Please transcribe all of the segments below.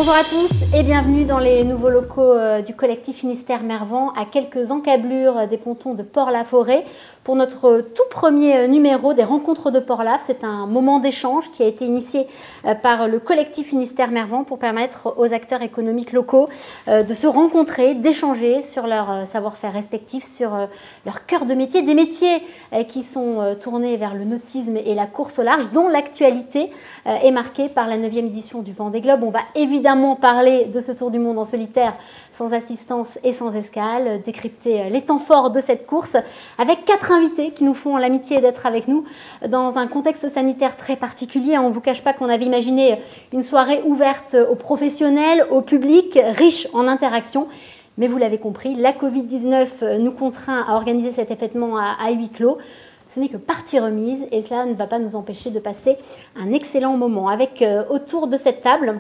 Bonjour à tous et bienvenue dans les nouveaux locaux du collectif Finistère-Mervan à quelques encablures des pontons de Port-la-Forêt pour notre tout premier numéro des Rencontres de Port-Lave. C'est un moment d'échange qui a été initié par le collectif Finistère-Mervan pour permettre aux acteurs économiques locaux de se rencontrer, d'échanger sur leur savoir-faire respectif, sur leur cœur de métier, des métiers qui sont tournés vers le nautisme et la course au large, dont l'actualité est marquée par la 9e édition du Vendée Globe. On va évidemment parler de ce tour du monde en solitaire sans assistance et sans escale, décrypter les temps forts de cette course avec 4 invités qui nous font l'amitié d'être avec nous dans un contexte sanitaire très particulier. On ne vous cache pas qu'on avait imaginé une soirée ouverte aux professionnels, au public, riche en interactions. Mais vous l'avez compris, la Covid-19 nous contraint à organiser cet événement à huis clos. Ce n'est que partie remise et cela ne va pas nous empêcher de passer un excellent moment. Avec autour de cette table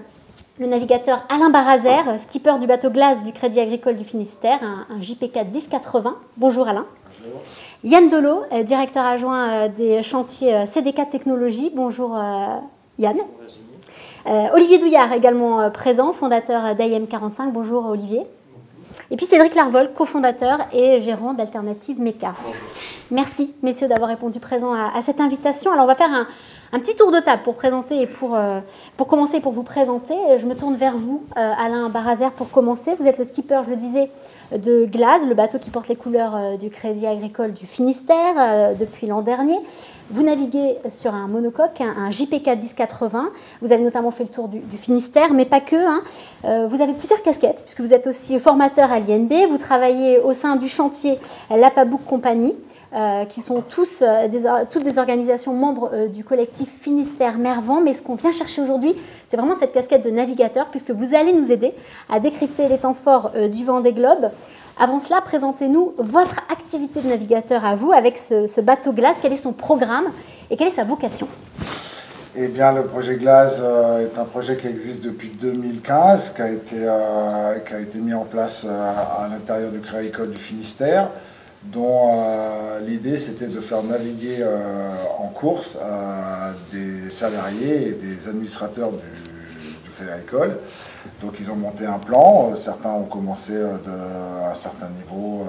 le navigateur Alain Barazer, skipper du bateau glace du Crédit Agricole du Finistère, un JPK 1080. Bonjour Alain. Bonjour. Yann Delot, directeur adjoint des chantiers CDK Technologies. Bonjour Yann. Bonjour, Olivier Douillard également présent, fondateur d'IM45. Bonjour Olivier. Et puis Cédric Larvol, cofondateur et gérant d'Alternative Meca. Bonjour. Merci messieurs d'avoir répondu présent à cette invitation. Alors on va faire un petit tour de table pour présenter et pour commencer, pour vous présenter. Je me tourne vers vous, Alain Barazer, pour commencer. Vous êtes le skipper, je le disais, de Glaze, le bateau qui porte les couleurs du Crédit Agricole du Finistère depuis l'an dernier. Vous naviguez sur un monocoque, un JPK 1080. Vous avez notamment fait le tour du Finistère, mais pas que. Vous avez plusieurs casquettes, puisque vous êtes aussi formateur à l'INB. Vous travaillez au sein du chantier Lapabouk Compagnie, qui sont toutes des organisations membres du collectif Finistère-Mervan. Mais ce qu'on vient chercher aujourd'hui, c'est vraiment cette casquette de navigateur, puisque vous allez nous aider à décrypter les temps forts du Vendée Globe. Avant cela, présentez-nous votre activité de navigateur à vous avec ce bateau glace. Quel est son programme et quelle est sa vocation? Eh bien, le projet Glace est un projet qui existe depuis 2015, qui a été mis en place à l'intérieur du Crédit Agricole du Finistère, dont l'idée c'était de faire naviguer en course des salariés et des administrateurs du Crédit Agricole. Donc ils ont monté un plan, certains ont commencé à un certain niveau,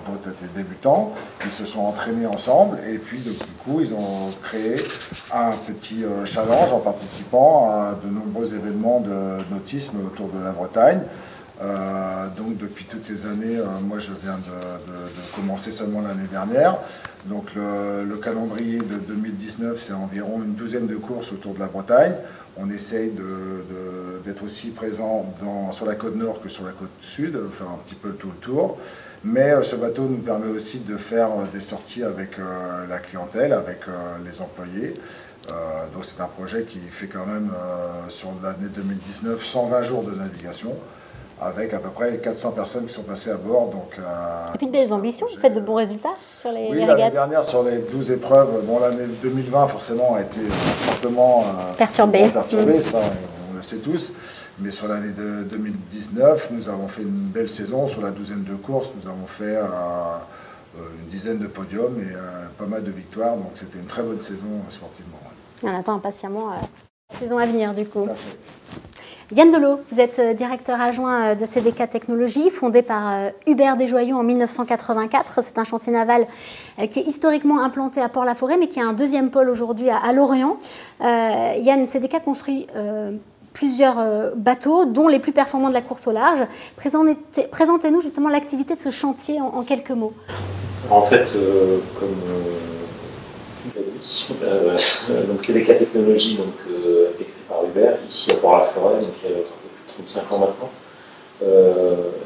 d'autres étaient débutants, ils se sont entraînés ensemble et puis du coup ils ont créé un petit challenge en participant à de nombreux événements de nautisme autour de la Bretagne. Donc depuis toutes ces années, moi je viens de commencer seulement l'année dernière. Donc le calendrier de 2019 c'est environ une douzaine de courses autour de la Bretagne. On essaye d'être aussi présent sur la côte nord que sur la côte sud, faire un petit peu tout le tour. Mais ce bateau nous permet aussi de faire des sorties avec la clientèle, avec les employés. Donc c'est un projet qui fait quand même sur l'année 2019 120 jours de navigation, avec à peu près 400 personnes qui sont passées à bord. Donc, et puis de belles ambitions, vous faites de bons résultats sur les oui, régates. L'année dernière, sur les 12 épreuves, bon, l'année 2020 forcément a été fortement perturbée, ça on le sait tous. Mais sur l'année 2019, nous avons fait une belle saison. Sur la douzaine de courses, nous avons fait une dizaine de podiums et pas mal de victoires. Donc c'était une très bonne saison sportivement. On attend impatiemment la saison à venir du coup. Tout à fait. Yann Delot, vous êtes directeur adjoint de CDK Technologies, fondé par Hubert Desjoyaux en 1984. C'est un chantier naval qui est historiquement implanté à Port-la-Forêt, mais qui a un deuxième pôle aujourd'hui à Lorient. Yann, CDK construit plusieurs bateaux, dont les plus performants de la course au large. Présentez-nous justement l'activité de ce chantier en quelques mots. En fait, comme tu l'as dit, donc CDK Technologies a été créé par Hubert, ici à Port-la-Forêt, donc il y a un peu plus de 35 ans maintenant.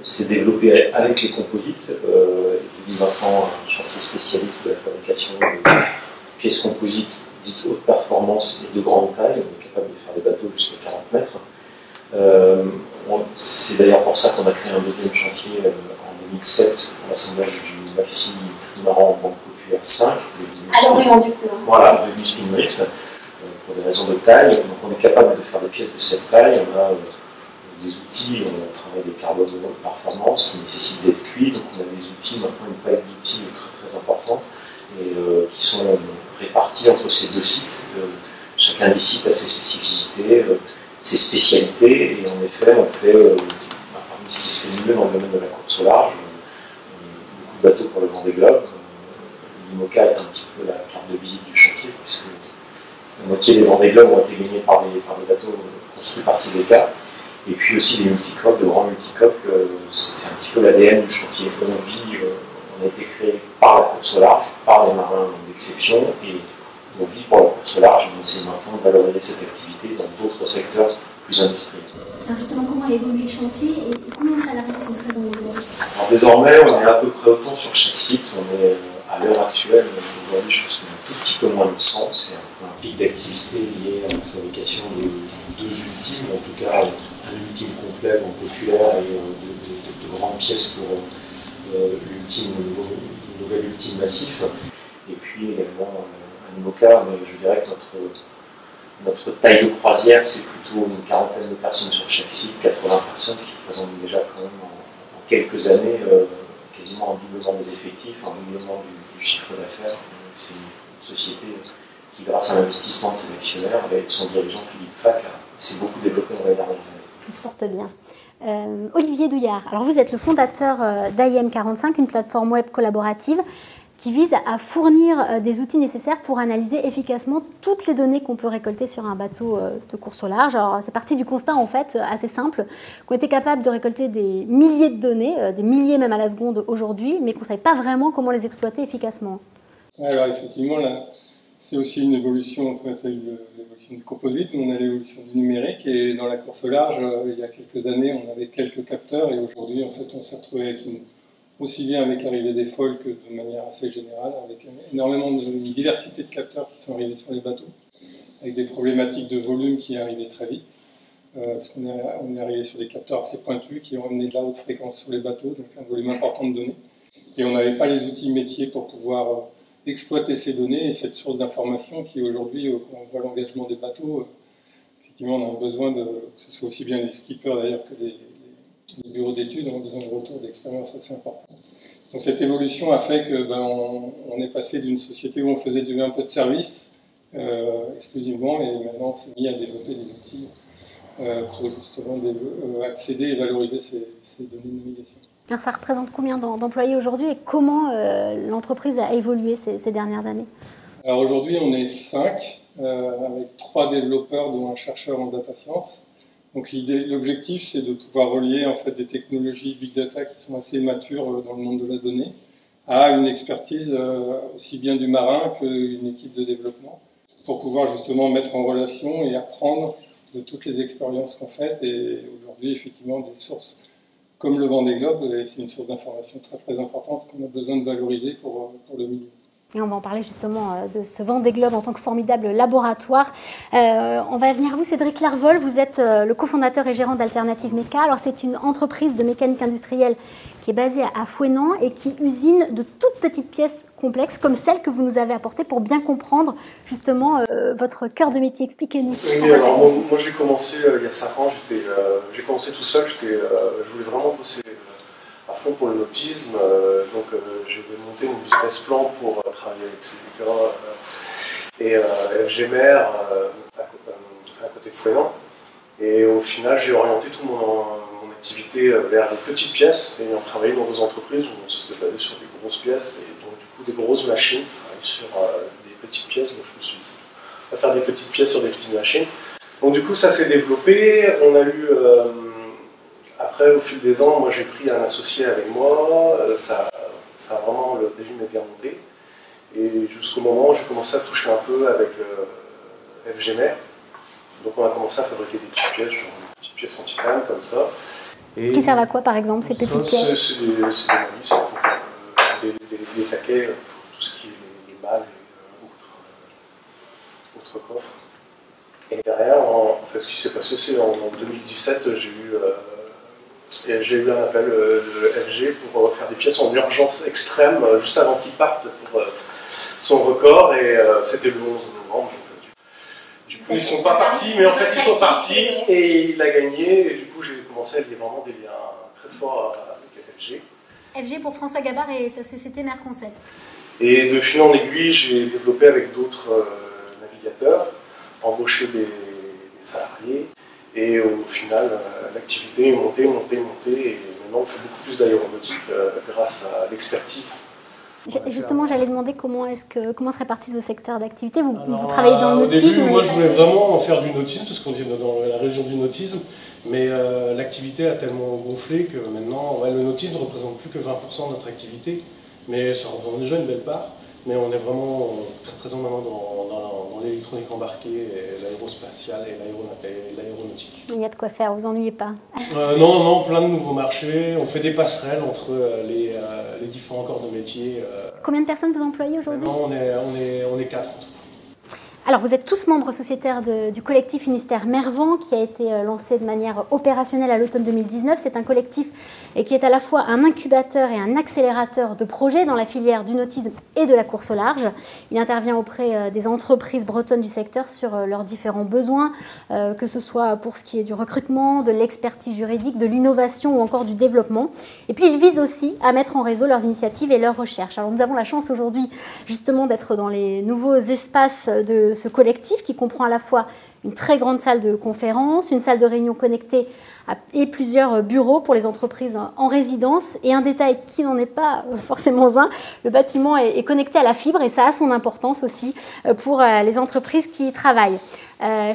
C'est développé avec les composites, et maintenant un chantier spécialiste de la fabrication de pièces composites dites haute performance et de grande taille, on est capable de faire des bateaux jusqu'à 40 mètres. C'est d'ailleurs pour ça qu'on a créé un deuxième chantier en 2007 pour l'assemblage du Maxi Trimaran Banque Populaire 5. À Lorient du coup. Voilà, devenu Spindrift, pour des raisons de taille. Donc on est capable de faire des pièces de cette taille. On a des outils, on travaille des carbones de haute performance qui nécessitent d'être cuits. Donc on a des outils, maintenant une palette d'outils très très importants et qui sont répartis entre ces deux sites. Chacun des sites a ses spécificités ses spécialités. Et en effet, on fait, parmi ce qui se fait mieux dans le domaine de la course au large, beaucoup de bateaux pour le Vendée Globe. L'IMOCA est un petit peu la carte de visite du chantier, puisque la moitié des Vendée Globe ont été gagnés par des bateaux construits par CDK. Et puis aussi les multicoques, de grands multicoques, c'est un petit peu l'ADN du chantier. On a été créé par la course au large, par les marins d'exception, et on vit pour la course au large, donc c'est maintenant de valoriser cette activité dans d'autres secteurs plus industriels. Alors justement, comment a évolué le chantier et combien de salariés sont présents aujourd'hui? Alors désormais, on est à peu près autant sur chaque site. On est à l'heure actuelle, aujourd'hui, je pense qu'on est un tout petit peu moins de 100. C'est un pic d'activité lié à la fabrication des deux ultimes, en tout cas un ultime complet en populaire et de grandes pièces pour l'ultime, nouvel ultime massif. Et puis également un IMOCA, mais je dirais que notre taille de croisière, c'est plutôt une quarantaine de personnes sur chaque site, 80 personnes, ce qui représente déjà quand même en quelques années quasiment un doublement des effectifs, un doublement du chiffre d'affaires. C'est une société qui, grâce à l'investissement de ses actionnaires et de son dirigeant Philippe Fac, s'est beaucoup développée dans les dernières années. Ça se porte bien. Olivier Douillard, alors vous êtes le fondateur d'IM45, une plateforme web collaborative qui vise à fournir des outils nécessaires pour analyser efficacement toutes les données qu'on peut récolter sur un bateau de course au large. Alors c'est parti du constat en fait assez simple, qu'on était capable de récolter des milliers de données, des milliers même à la seconde aujourd'hui, mais qu'on ne savait pas vraiment comment les exploiter efficacement. Alors effectivement, là, c'est aussi une évolution, en fait, l'évolution du composite, mais on a l'évolution du numérique, et dans la course au large, il y a quelques années, on avait quelques capteurs, et aujourd'hui, en fait, on s'est retrouvé avec aussi bien avec l'arrivée des foils que de manière assez générale, avec énormément une diversité de capteurs qui sont arrivés sur les bateaux, avec des problématiques de volume qui arrivaient très vite, parce qu'on est arrivé sur des capteurs assez pointus qui ont amené de la haute fréquence sur les bateaux, donc un volume important de données, et on n'avait pas les outils métiers pour pouvoir exploiter ces données et cette source d'information qui aujourd'hui, quand on voit l'engagement des bateaux, effectivement on a besoin que ce soit aussi bien les skippers d'ailleurs que les bureaux d'études ont besoin de retours d'expérience assez importants. Donc cette évolution a fait que on est passé d'une société où on faisait un peu de service exclusivement, et maintenant on s'est mis à développer des outils pour justement accéder et valoriser ces données de navigation. Alors ça représente combien d'employés aujourd'hui et comment l'entreprise a évolué ces dernières années? Alors aujourd'hui on est 5, avec 3 développeurs dont un chercheur en data science. Donc l'objectif, c'est de pouvoir relier en fait des technologies big data qui sont assez matures dans le monde de la donnée à une expertise aussi bien du marin qu'une équipe de développement pour pouvoir justement mettre en relation et apprendre de toutes les expériences qu'on fait. Et aujourd'hui, effectivement, des sources comme le Vendée Globe, c'est une source d'information très très importante qu'on a besoin de valoriser pour le milieu. Et on va en parler justement de ce Vendée Globe en tant que formidable laboratoire. On va venir à vous, Cédric Lervol. Vous êtes le cofondateur et gérant d'Alternative Méca. Alors c'est une entreprise de mécanique industrielle qui est basée à Fouesnant et qui usine de toutes petites pièces complexes comme celles que vous nous avez apportées pour bien comprendre justement votre cœur de métier. Expliquez-nous. Oui, alors moi j'ai commencé il y a 5 ans, j'ai commencé tout seul, je voulais vraiment bosser à fond pour le nautisme, donc j'ai monté mon business plan pour travailler avec CDK et FGMR à côté de Fouesnant. Et au final, j'ai orienté toute mon activité vers les petites pièces, ayant travaillé dans 2 entreprises où on s'était basé sur des grosses pièces et donc du coup des grosses machines sur des petites pièces. Donc je me suis dit, on va faire des petites pièces sur des petites machines. Donc du coup, ça s'est développé. On a eu après, au fil des ans, moi j'ai pris un associé avec moi, ça a vraiment, le régime est bien monté. Et jusqu'au moment où j'ai commencé à toucher un peu avec FGMR. Donc on a commencé à fabriquer des petites pièces en titane comme ça. Et qui servent à quoi par exemple ces petites pièces? C'est des malices, pour des taquets, pour tout ce qui est les malles et autres coffres. Et derrière, en fait, ce qui s'est passé, c'est en 2017, j'ai eu un appel de FG pour faire des pièces en urgence extrême, juste avant qu'il parte pour son record, et c'était le 11 novembre. Du coup, ils ne sont pas partis, mais en fait, ils sont partis, et il a gagné, et du coup, j'ai commencé à lier vraiment des liens très forts avec FG. FG pour François Gabard et sa société Merconcept. Et de fil en aiguille, j'ai développé avec d'autres navigateurs, embauché des salariés, Et au final, l'activité est montée, et maintenant on fait beaucoup plus d'aéronautique grâce à l'expertise. Justement, j'allais demander comment se répartissent vos secteurs d'activité. Vous travaillez dans le nautisme. Au début, moi je voulais vraiment faire du nautisme, parce qu'on est dans la région du nautisme, mais l'activité a tellement gonflé que maintenant, le nautisme ne représente plus que 20% de notre activité, mais ça représente déjà une belle part. Mais on est vraiment très présent maintenant dans l'électronique embarquée, l'aérospatiale et l'aéronautique. Il y a de quoi faire, vous ennuyez pas? Non, plein de nouveaux marchés. On fait des passerelles entre les différents corps de métier. Combien de personnes vous employez aujourd'hui? On est 4 en tout. Alors, vous êtes tous membres sociétaires du collectif Finistère Mervent qui a été lancé de manière opérationnelle à l'automne 2019. C'est un collectif qui est à la fois un incubateur et un accélérateur de projets dans la filière du nautisme et de la course au large. Il intervient auprès des entreprises bretonnes du secteur sur leurs différents besoins, que ce soit pour ce qui est du recrutement, de l'expertise juridique, de l'innovation ou encore du développement. Et puis, il vise aussi à mettre en réseau leurs initiatives et leurs recherches. Alors, nous avons la chance aujourd'hui justement d'être dans les nouveaux espaces de ce collectif qui comprend à la fois une très grande salle de conférence, une salle de réunion connectée et plusieurs bureaux pour les entreprises en résidence. Et un détail qui n'en est pas forcément un, le bâtiment est connecté à la fibre et ça a son importance aussi pour les entreprises qui y travaillent.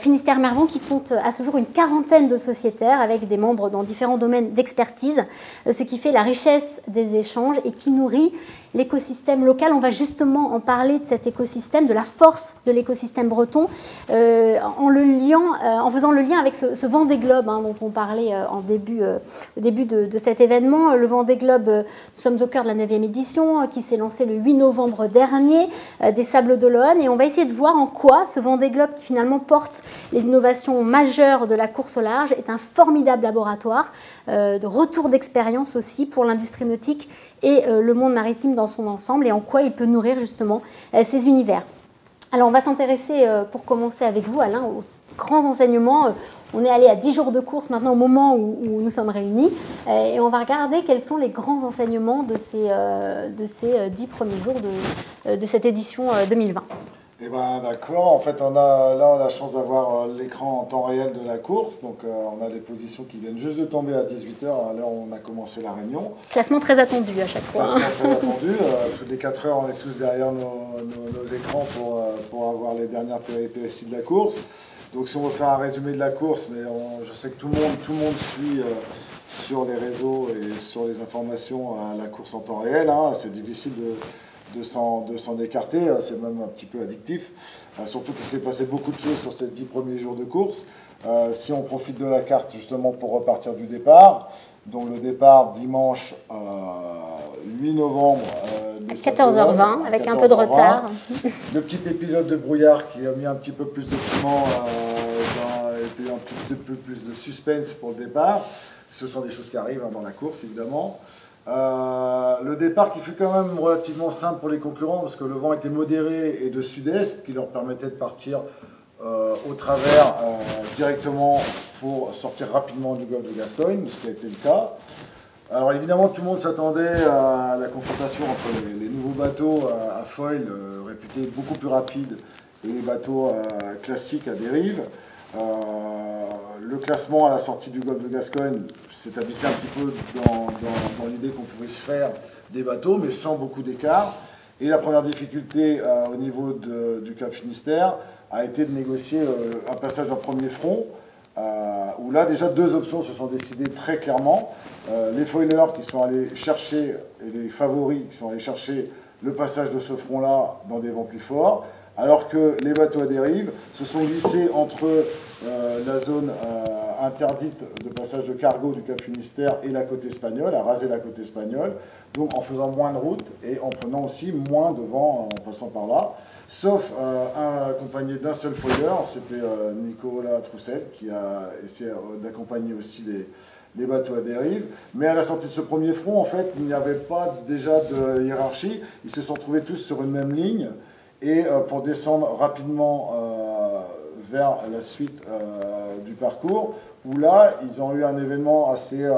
Finistère Mervent qui compte à ce jour une quarantaine de sociétaires avec des membres dans différents domaines d'expertise, ce qui fait la richesse des échanges et qui nourrit l'écosystème local. On va justement en parler de cet écosystème, de la force de l'écosystème breton, en faisant le lien avec ce Vendée Globe dont on parlait au début de cet événement. Le Vendée Globe, nous sommes au cœur de la 9e édition qui s'est lancée le 8 novembre dernier des Sables d'Olonne, et on va essayer de voir en quoi ce Vendée Globe qui finalement porte les innovations majeures de la course au large est un formidable laboratoire de retour d'expérience aussi pour l'industrie nautique et le monde maritime dans son ensemble, et en quoi il peut nourrir justement ces univers. Alors on va s'intéresser, pour commencer avec vous Alain, aux grands enseignements. On est allé à 10 jours de course maintenant au moment où nous sommes réunis, et on va regarder quels sont les grands enseignements de ces 10 premiers jours de cette édition 2020. Eh ben d'accord, en fait on a la chance d'avoir l'écran en temps réel de la course, donc on a les positions qui viennent juste de tomber à 18h à l'heure où on a commencé la réunion. Classement très attendu à chaque fois. Classement très attendu, toutes les 4 heures on est tous derrière nos écrans pour avoir les dernières péripéties de la course. Donc si on veut faire un résumé de la course, mais je sais que tout le monde suit sur les réseaux et sur les informations à la course en temps réel, c'est difficile de s'en écarter, c'est même un petit peu addictif, surtout qu'il s'est passé beaucoup de choses sur ces 10 premiers jours de course. Si on profite de la carte justement pour repartir du départ, donc le départ dimanche 8 novembre, 14h20, avec un peu de retard. Le petit épisode de brouillard qui a mis un petit peu plus de piment et puis un petit peu plus de suspense pour le départ. Ce sont des choses qui arrivent dans la course évidemment. Le départ qui fut quand même relativement simple pour les concurrents parce que le vent était modéré et de sud-est qui leur permettait de partir au travers directement pour sortir rapidement du golfe de Gascogne, ce qui a été le cas. Alors évidemment tout le monde s'attendait à la confrontation entre les nouveaux bateaux à foil réputés beaucoup plus rapides et les bateaux classiques à dérive. Le classement à la sortie du golfe de Gascogne s'établissait un petit peu dans l'idée qu'on pouvait se faire des bateaux, mais sans beaucoup d'écart. Et la première difficulté au niveau du Cap Finistère a été de négocier un passage en premier front, où là déjà 2 options se sont décidées très clairement. Les foilers qui sont allés chercher, et les favoris qui sont allés chercher le passage de ce front-là dans des vents plus forts, alors que les bateaux à dérive se sont glissés entre la zone interdite de passage de cargo du Cap Finistère et la côte espagnole, à raser la côte espagnole, donc en faisant moins de route et en prenant aussi moins de vent en passant par là, sauf accompagné d'un seul foiler, c'était Nicolas Troussel qui a essayé d'accompagner aussi les bateaux à dérive. Mais à la sortie de ce premier front, en fait, il n'y avait pas déjà de hiérarchie, ils se sont trouvés tous sur une même ligne. Et pour descendre rapidement vers la suite du parcours, où là, ils ont eu un événement assez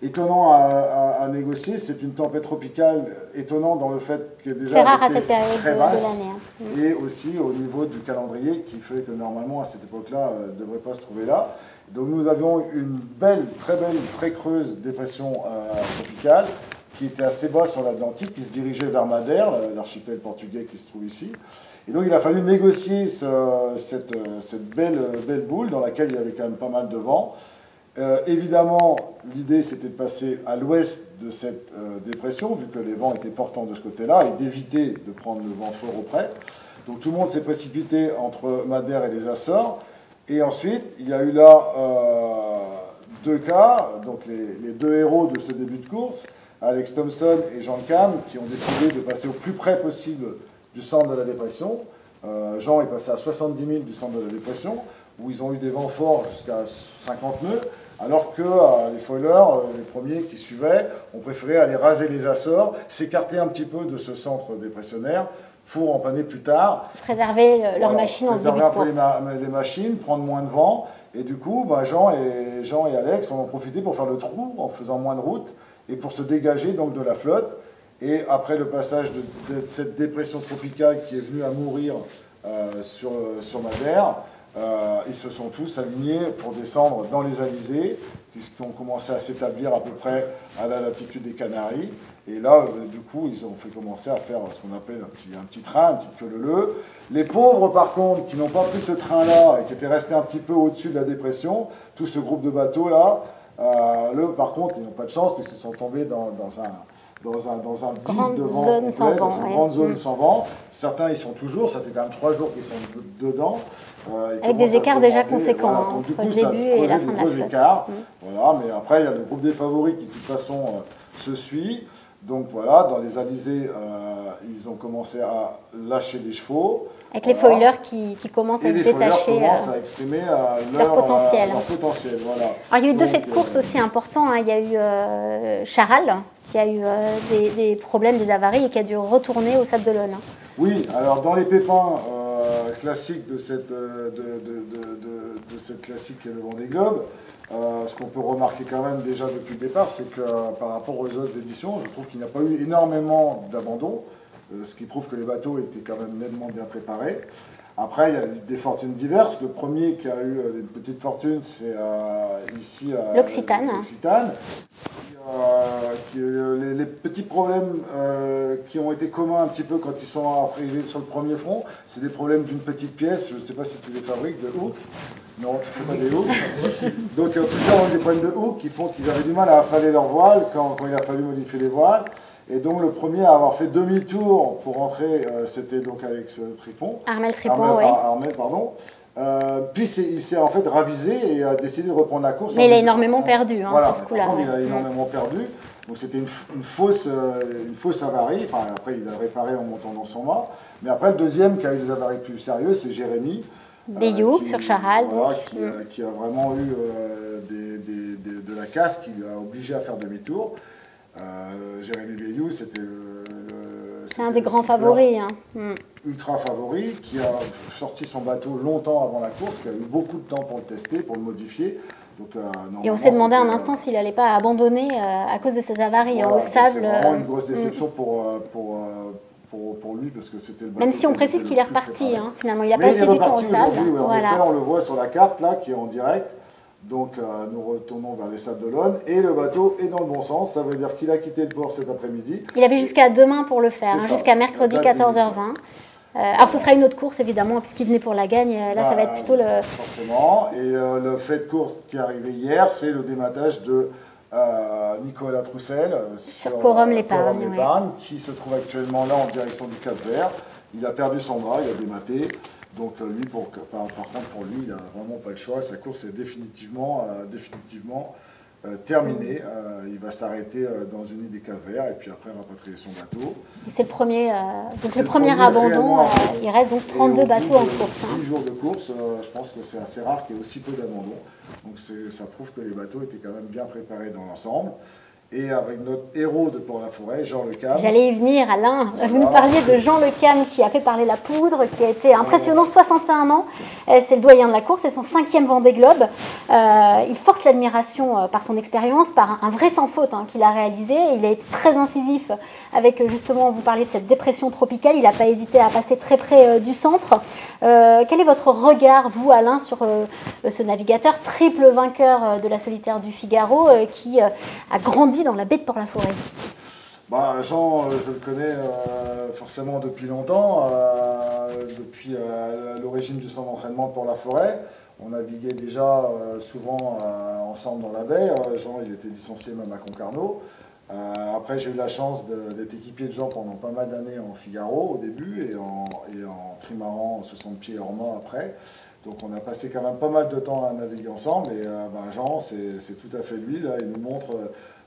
étonnant à négocier. C'est une tempête tropicale étonnante dans le fait que déjà c'est rare à était cette période très de basse, l'année. et aussi au niveau du calendrier qui fait que normalement à cette époque-là, ne devrait pas se trouver là. Donc nous avions une très belle, très creuse dépression tropicale qui était assez bas sur l'Atlantique, qui se dirigeait vers Madère, l'archipel portugais qui se trouve ici. Et donc il a fallu négocier cette belle boule dans laquelle il y avait quand même pas mal de vent. Évidemment, l'idée c'était de passer à l'ouest de cette dépression, vu que les vents étaient portants de ce côté-là, et d'éviter de prendre le vent fort auprès. Donc tout le monde s'est précipité entre Madère et les Açores. Et ensuite, il y a eu là deux cas, donc les deux héros de ce début de course, Alex Thompson et Jean Cam, qui ont décidé de passer au plus près possible du centre de la dépression. Jean est passé à 70 000 du centre de la dépression, où ils ont eu des vents forts jusqu'à 50 nœuds, alors que les foilers, les premiers qui suivaient, ont préféré aller raser les Açores, s'écarter un petit peu de ce centre dépressionnaire pour empanner plus tard. Préserver leurs machines en début de course. Préserver un peu les machines, prendre moins de vent. Et du coup, Jean et Alex en ont profité pour faire le trou en faisant moins de route et pour se dégager donc de la flotte. Et après le passage de cette dépression tropicale qui est venue à mourir sur Madère, ils se sont tous alignés pour descendre dans les alizés, qui ont commencé à s'établir à peu près à la latitude des Canaries. Et là, du coup, ils ont fait commencer à faire ce qu'on appelle un petit train, un petit queue-leu-leu. Les pauvres, par contre, qui n'ont pas pris ce train-là et qui étaient restés un petit peu au-dessus de la dépression, tout ce groupe de bateaux-là, par contre, ils n'ont pas de chance puisqu'ils sont tombés dans un vide de vent complet, dans une grande zone sans vent. Certains, ils sont toujours, ça fait quand même 3 jours qu'ils sont dedans. Avec des écarts déjà conséquents voilà, entre le début et la fin de la flotte. Écarts, voilà, mais après, il y a le groupe des favoris qui, de toute façon, se suit. Donc voilà, dans les alizés, ils ont commencé à lâcher des chevaux. Avec les foilers qui commencent à se détacher. Et les foilers commencent à exprimer leur potentiel. Voilà. Alors, il y a eu 2 faits de course aussi importants. Hein. Il y a eu Charal, qui a eu des problèmes, des avaries, et qui a dû retourner au Sable d'Olonne. Oui, alors dans les pépins classiques de cette classique qui est le Vendée Globe, ce qu'on peut remarquer quand même déjà depuis le départ, c'est que par rapport aux autres éditions, je trouve qu'il n'y a pas eu énormément d'abandon, ce qui prouve que les bateaux étaient quand même nettement bien préparés. Après, il y a eu des fortunes diverses. Le premier qui a eu une petite fortune, c'est ici l'Occitane. Les petits problèmes qui ont été communs un petit peu quand ils sont arrivés sur le premier front, c'est des problèmes d'une petite pièce, je ne sais pas si tu les fabriques, de hook. Non, tu ne fais pas des hooks. Donc plusieurs ont eu des problèmes de hook qui font qu'ils avaient du mal à affaler leur voile quand il a fallu modifier les voiles. Et donc le premier à avoir fait demi-tour pour rentrer, c'était donc Alex Tripon. Armel Tripon, oui. Armel, pardon. Puis il s'est en fait ravisé et a décidé de reprendre la course. Mais il a énormément perdu voilà, sur ce coup-là. Il a énormément perdu. Donc c'était une fausse avarie. Enfin, après, il a réparé en montant dans son mât. Mais après, le deuxième qui a eu des avaries plus sérieuses, c'est Jérémy. Bayou, sur Charal. Voilà, qui a vraiment eu de la casse, qui l'a obligé à faire demi-tour. Jérémy Bayou, c'était c'est un des grands favoris. Ultra favori, qui a sorti son bateau longtemps avant la course, qui a eu beaucoup de temps pour le tester, pour le modifier. Donc, et on s'est demandé un instant s'il n'allait pas abandonner à cause de ses avaries au sable. C'est vraiment une grosse déception pour lui, parce que c'était le bateau. Même si on précise qu'il est reparti, finalement, il a passé du temps au sable. Voilà. On le voit sur la carte, là, qui est en direct. Donc nous retournons vers les Sables d'Olonne et le bateau est dans le bon sens, ça veut dire qu'il a quitté le port cet après-midi. Il avait jusqu'à demain pour le faire, jusqu'à mercredi 14h20. Alors ce sera une autre course évidemment, puisqu'il venait pour la gagne, là ça va être plutôt le... Forcément, et le fait de course qui est arrivé hier, c'est le dématage de Nicolas Troussel sur Corum-l'Épargne, qui se trouve actuellement là en direction du Cap-Vert. Il a perdu son bras, il a dématé. Donc lui, par contre, pour lui, il n'a vraiment pas le choix. Sa course est définitivement terminée. Il va s'arrêter dans une île des Cap-Verts et puis après rapatrier son bateau. C'est le premier, abandon. Il reste donc 32 bateaux en course. 10 jours de course, je pense que c'est assez rare qu'il y ait aussi peu d'abandon. Donc ça prouve que les bateaux étaient quand même bien préparés dans l'ensemble. et avec notre héros de Port-la-Forêt, Jean Le Cam. J'allais y venir, Alain. Voilà. Vous nous parliez de Jean Le Cam qui a fait parler la poudre, qui a été impressionnant, 61 ans. C'est le doyen de la course, c'est son 5e Vendée Globe. Il force l'admiration par son expérience, par un vrai sans faute qu'il a réalisé. Il a été très incisif avec, justement, vous parliez de cette dépression tropicale. Il n'a pas hésité à passer très près du centre. Quel est votre regard, vous, Alain, sur ce navigateur triple vainqueur de la solitaire du Figaro qui a grandi dans la baie de Port-la-Forêt? Jean, je le connais forcément depuis longtemps, depuis l'origine du centre d'entraînement de Port-la-Forêt. On naviguait déjà souvent ensemble dans la baie. Jean, il était licencié même à Concarneau. Après, j'ai eu la chance d'être équipier de Jean pendant pas mal d'années en Figaro au début et en trimaran 60 pieds hors mât après. Donc on a passé quand même pas mal de temps à naviguer ensemble et Jean, c'est tout à fait lui. Là, il nous montre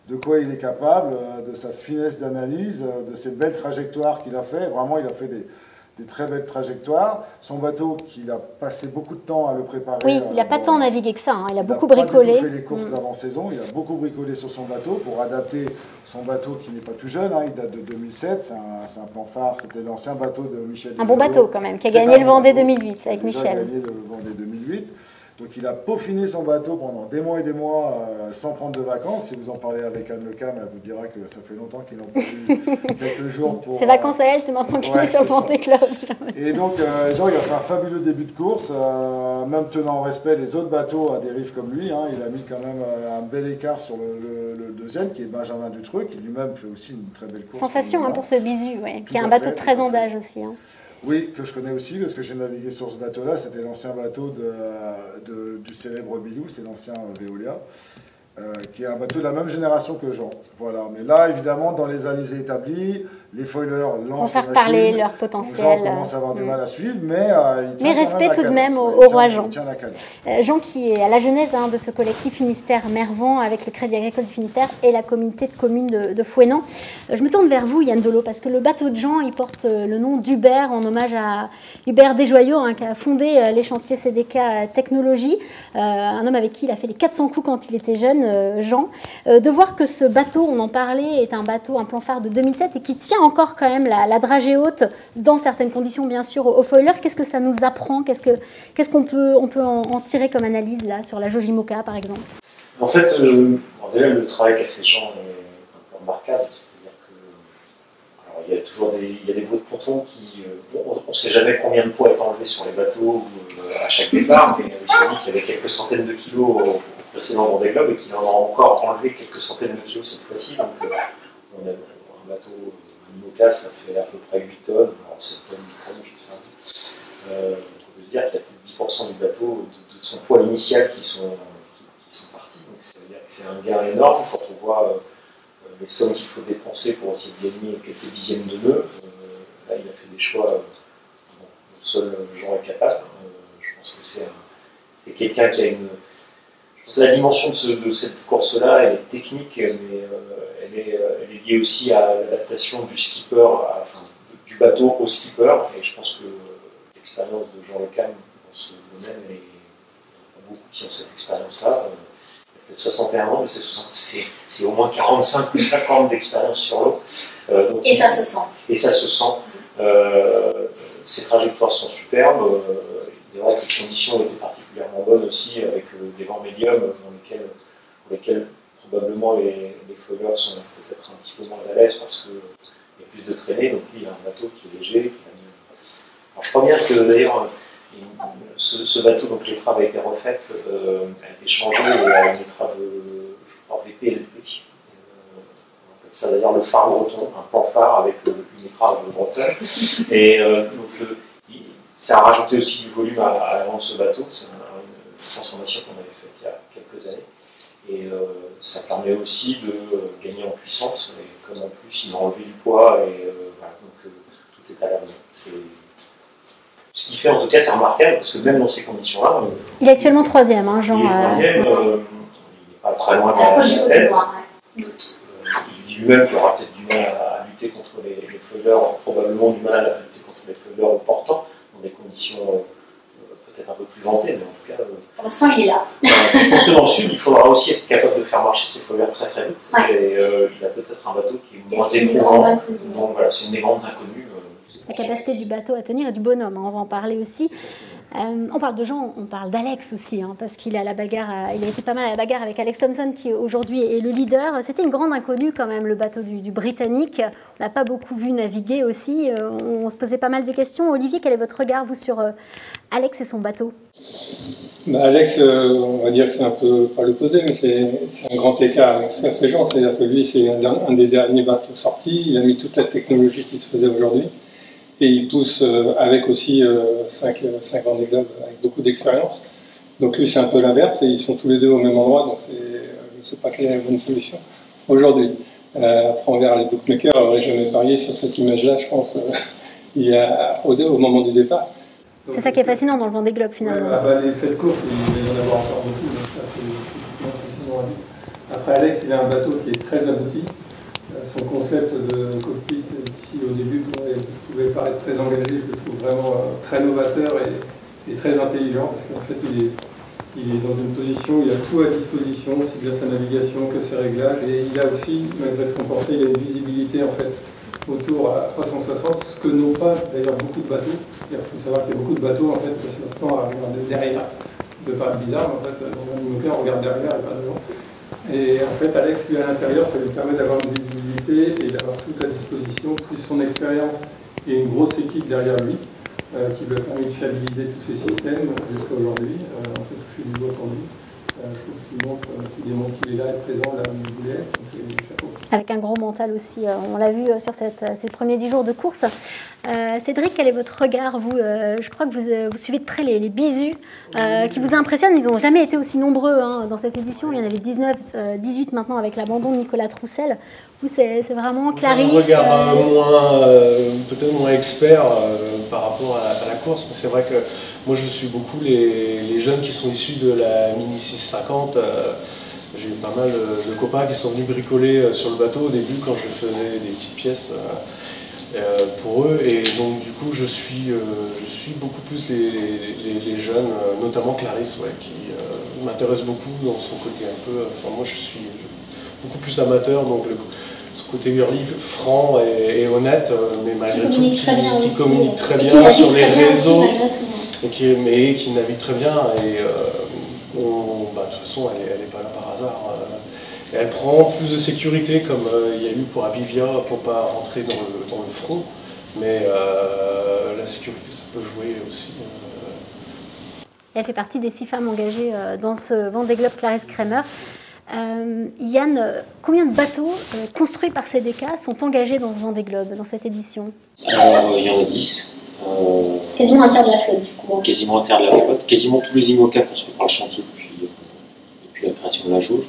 de quoi il est capable, de sa finesse d'analyse, de ses belles trajectoires qu'il a fait. Vraiment, il a fait des très belles trajectoires. Son bateau, qu'il a passé beaucoup de temps à le préparer. Oui, il n'a pas tant navigué que ça, il a beaucoup bricolé. bricolé. Il a fait les courses d'avant-saison, il a beaucoup bricolé sur son bateau pour adapter son bateau qui n'est pas tout jeune, il date de 2007, c'est un plan phare, c'était l'ancien bateau de Michel. Un bon bateau quand même, qui a gagné le Vendée 2008 avec Michel. Il a gagné le Vendée 2008. Donc il a peaufiné son bateau pendant des mois et des mois sans prendre de vacances. Si vous en parlez avec Anne Le Cam, elle vous dira que ça fait longtemps qu'il n'en pas eu quelques jours pour... Ses vacances à elle, c'est maintenant qu'il est sur le Vendée Club. Et donc Jean, il a fait un fabuleux début de course, même tenant en respect les autres bateaux à dérive comme lui. Il a mis quand même un bel écart sur le deuxième, qui est Benjamin Dutruc, qui lui-même fait aussi une très belle course. Sensation pour ce Bisu, qui est un bateau de 13 ans d'âge aussi. Oui, que je connais aussi, parce que j'ai navigué sur ce bateau-là. C'était l'ancien bateau du célèbre Bilou, c'est l'ancien Veolia, qui est un bateau de la même génération que Jean. Voilà. Mais là, évidemment, dans les alizés établis, les foilers lancent faire parler leur potentiel. Jean commence à avoir du mal à suivre, mais il tient respect tout de même au roi Jean. Jean qui est à la genèse de ce collectif Finistère-Mervan avec le Crédit Agricole du Finistère et la communauté de communes de Fouesnant. Je me tourne vers vous, Yann Delot, parce que le bateau de Jean, il porte le nom d'Hubert en hommage à Hubert Desjoyaux, qui a fondé les chantiers CDK Technologie, un homme avec qui il a fait les 400 coups quand il était jeune, Jean. De voir que ce bateau, on en parlait, est un bateau, un plan phare de 2007 et qui tient encore quand même la dragée haute dans certaines conditions bien sûr au foiler. Qu'est-ce que ça nous apprend? Qu'est-ce qu'on peut en tirer comme analyse là sur la Jojimoka par exemple? En fait, déjà le travail qu'a fait Jean est un peu remarquable. C'est-à-dire que il y a toujours des bruits de ponton qui on ne sait jamais combien de poids est enlevé sur les bateaux à chaque départ, mais il s'est dit qu'il y avait quelques centaines de kilos au précédent Vendée Globe et qu'il en a encore enlevé quelques centaines de kilos cette fois-ci. Donc on a un bateau Moka, ça fait à peu près 8 tonnes, alors 7 tonnes, 8 tonnes, je sais pas. On peut se dire qu'il y a peut-être 10% du bateau, de son poids initial qui sont partis. Donc ça veut dire que c'est un gain énorme quand on voit les sommes qu'il faut dépenser pour essayer de gagner quelques dixièmes de nœuds. Là, il a fait des choix dont seul Jean est capable. Je pense que c'est quelqu'un qui a une... Je pense que la dimension de cette course-là, elle est technique, mais elle est liée aussi à l'adaptation du skipper, du bateau au skipper. Et je pense que l'expérience de Jean Le Cam dans ce domaine, il y a beaucoup qui ont cette expérience-là. Il a peut-être 61 ans, mais c'est au moins 45 ou 50 d'expérience sur l'eau. Et ça se sent. Et ça se sent. Ces trajectoires sont superbes. Il est vrai que les conditions étaient particulièrement bonnes aussi, avec des vents médiums pour lesquels probablement les foilers sont peut-être un petit peu moins à l'aise parce qu'il y a plus de traînées. Donc lui, il a un bateau qui est léger. Alors, je crois bien que d'ailleurs, ce bateau, donc l'étrave a été refaite, a été changée à une étrave, je crois, VPLP. On appelle ça d'ailleurs le phare breton, un pan phare avec une étrave bretonne. Et donc, ça a rajouté aussi du volume à l'avant de ce bateau. C'est une transformation qu'on avait faite il y a quelques années. Et ça permet aussi de gagner en puissance. Et comme en plus, il a enlevé du poids, et voilà, donc tout est à l'avenir. Ce qui fait en tout cas, c'est remarquable, parce que même dans ces conditions-là... il est actuellement 3e, Jean. Il est 3e, il n'est pas très loin de la tête. Il dit lui-même qu'il aura peut-être du mal à lutter contre les foilers, probablement du mal à lutter contre les foilers portants, dans des conditions peut-être un peu plus vanté, mais en tout cas... Pour l'instant, il est là. Je pense que dans le sud, il faudra aussi être capable de faire marcher ses foilières très très vite. Ouais. Et il a peut-être un bateau qui est moins éprouvant. Donc voilà, c'est une des grandes inconnues. La capacité du bateau à tenir et du bonhomme, hein, on va en parler aussi. On parle de Jean, on parle d'Alex aussi, hein, parce qu'il est à la bagarre, il a été pas mal à la bagarre avec Alex Thomson, qui aujourd'hui est le leader. C'était une grande inconnue quand même, le bateau du Britannique. On n'a pas beaucoup vu naviguer aussi. On se posait pas mal de questions. Olivier, quel est votre regard, vous, sur Alex et son bateau? Alex, on va dire que c'est un peu pas l'opposé, mais c'est un grand écart avec ce qu'a fait Jean. C'est-à-dire que lui, c'est un des derniers bateaux sortis. Il a mis toute la technologie qui se faisait aujourd'hui. Et il pousse avec aussi 5 Vendée Globe avec beaucoup d'expérience. Donc lui, c'est un peu l'inverse, et ils sont tous les deux au même endroit, donc je ne sais pas quelle est la bonne solution aujourd'hui. Après, on verra, les bookmakers n'auraient jamais parié sur cette image-là, je pense, au moment du départ. C'est ça qui est fascinant dans le Vendée Globe, finalement. Ouais, les faits de course, il va y en avoir encore beaucoup, donc ça, c'est fascinant à vivre. Après, Alex, il a un bateau qui est très abouti. Son concept de cockpit, qui au début pouvait paraître très engagé, je le trouve vraiment très novateur et très intelligent, parce qu'en fait il est dans une position, il a tout à disposition, aussi bien sa navigation que ses réglages, et il a aussi, malgré ce qu'on pensait, il a une visibilité en fait autour à 360, ce que n'ont pas d'ailleurs beaucoup de bateaux. Il faut savoir qu'il y a beaucoup de bateaux en fait qui passent leur temps à regarder derrière, de paraître bizarre, mais en fait dans un moteur on regarde derrière et pas devant. Et en fait, Alex, lui, à l'intérieur, ça lui permet d'avoir une visibilité et d'avoir tout à disposition, plus son expérience et une grosse équipe derrière lui, qui lui a permis de fiabiliser tous ses systèmes jusqu'à aujourd'hui. On peut toucher du bois pour lui. Je trouve qu'il démontre qu'il est là et présent là où il voulait être. Donc, chapeau. Avec un gros mental aussi, on l'a vu sur ces premiers 10 jours de course. Cédric, quel est votre regard, vous je crois que vous suivez de près les bisous qui vous impressionnent. Ils n'ont jamais été aussi nombreux dans cette édition. Il y en avait 19, 18 maintenant avec l'abandon de Nicolas Troussel. Vous, c'est vraiment Clarisse. Un regard peut-être moins expert par rapport à la course, mais c'est vrai que moi je suis beaucoup les jeunes qui sont issus de la Mini 650. J'ai eu pas mal de copains qui sont venus bricoler sur le bateau au début quand je faisais des petites pièces pour eux, et donc du coup je suis beaucoup plus les jeunes, notamment Clarisse, qui m'intéresse beaucoup dans son côté un peu, moi je suis beaucoup plus amateur, donc ce côté girly, franc et honnête, mais malgré tout qui communique très bien sur les réseaux, mais qui navigue très bien, et de toute façon elle est pas là par hasard. Elle prend plus de sécurité, comme il y a eu pour Abivia, pour ne pas rentrer dans le front, mais la sécurité, ça peut jouer aussi. Elle fait partie des 6 femmes engagées dans ce Vendée Globe Clarisse Kremer. Yann, combien de bateaux construits par CDK sont engagés dans ce Vendée Globe, dans cette édition? Alors, il y en a 10. Quasiment un tiers de la flotte, du coup. Quasiment un tiers de la flotte. Quasiment tous les IMOCA construits par le chantier depuis la création de la jauge.